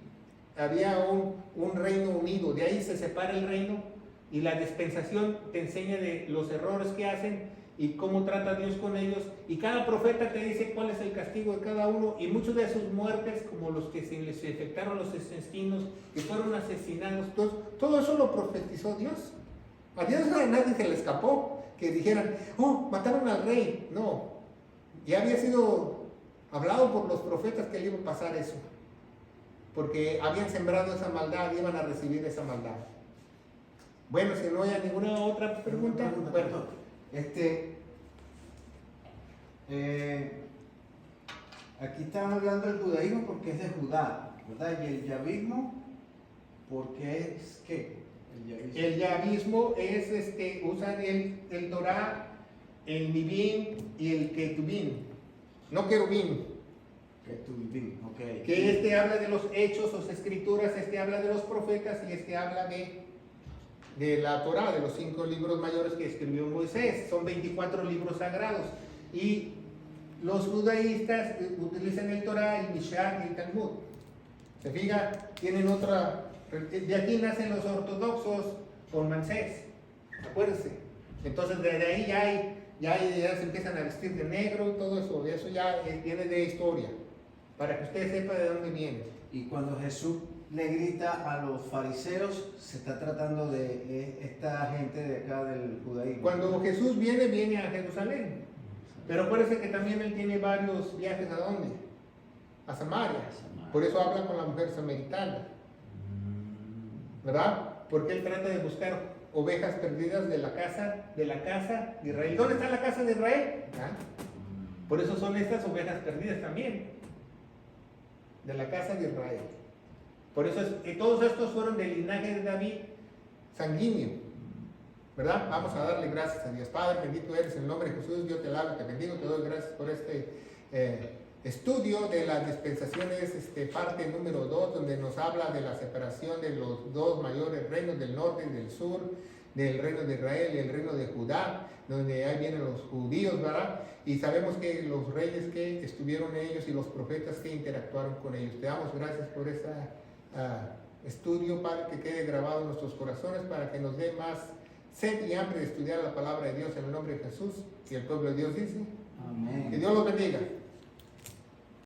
había un reino unido. De ahí se separa el reino, y la dispensación te enseña de los errores que hacen y cómo trata Dios con ellos, y cada profeta te dice cuál es el castigo de cada uno, y muchos de sus muertes, como los que se les afectaron los asesinos, que fueron asesinados, todo eso lo profetizó Dios. A Dios a nadie se le escapó que dijeran, oh, mataron al rey. No, ya había sido hablado por los profetas que le iba a pasar eso, porque habían sembrado esa maldad y iban a recibir esa maldad. Bueno, si no hay ninguna otra pregunta, bueno. Aquí están hablando del judaísmo porque es de Judá, ¿verdad? Y el yavismo, porque es ¿qué? El yavismo es, usan el Torah, el Nibim y el Ketubim, no Querubim. Ketubim, ok. Que habla de los hechos o escrituras, habla de los profetas y habla de la Torah, de los 5 libros mayores que escribió Moisés. Son 24 libros sagrados. Y los judaístas utilizan el Torah, el Mishnah y el Talmud. Se fija, tienen otra. De aquí nacen los ortodoxos con Manasés, acuérdense. Entonces desde ahí ya se empiezan a vestir de negro y todo eso. Eso ya viene de historia, para que usted sepa de dónde viene. Y cuando Jesús le grita a los fariseos, se está tratando de esta gente de acá del judaísmo. Cuando Jesús viene a Jerusalén, pero acuérdense que también él tiene varios viajes. ¿A dónde? A Samaria. Por eso habla con la mujer samaritana, ¿verdad? Porque él trata de buscar ovejas perdidas de la casa de Israel. ¿Dónde está la casa de Israel? ¿Ah? Por eso son estas ovejas perdidas también, de la casa de Israel. Por eso todos estos fueron del linaje de David sanguíneo, ¿verdad? Vamos a darle gracias a Dios. Padre, bendito eres en el nombre de Jesús. Yo te alabo, te bendigo, te doy gracias por este estudio de las dispensaciones, parte número 2, donde nos habla de la separación de los 2 mayores reinos, del norte y del sur, del reino de Israel y el reino de Judá, donde ahí vienen los judíos, ¿verdad? Y sabemos que los reyes que estuvieron ellos y los profetas que interactuaron con ellos. Te damos gracias por esta estudio, Padre, que quede grabado en nuestros corazones para que nos dé más sed y hambre de estudiar la palabra de Dios en el nombre de Jesús. Y el pueblo de Dios dice, Amén. que Dios los bendiga.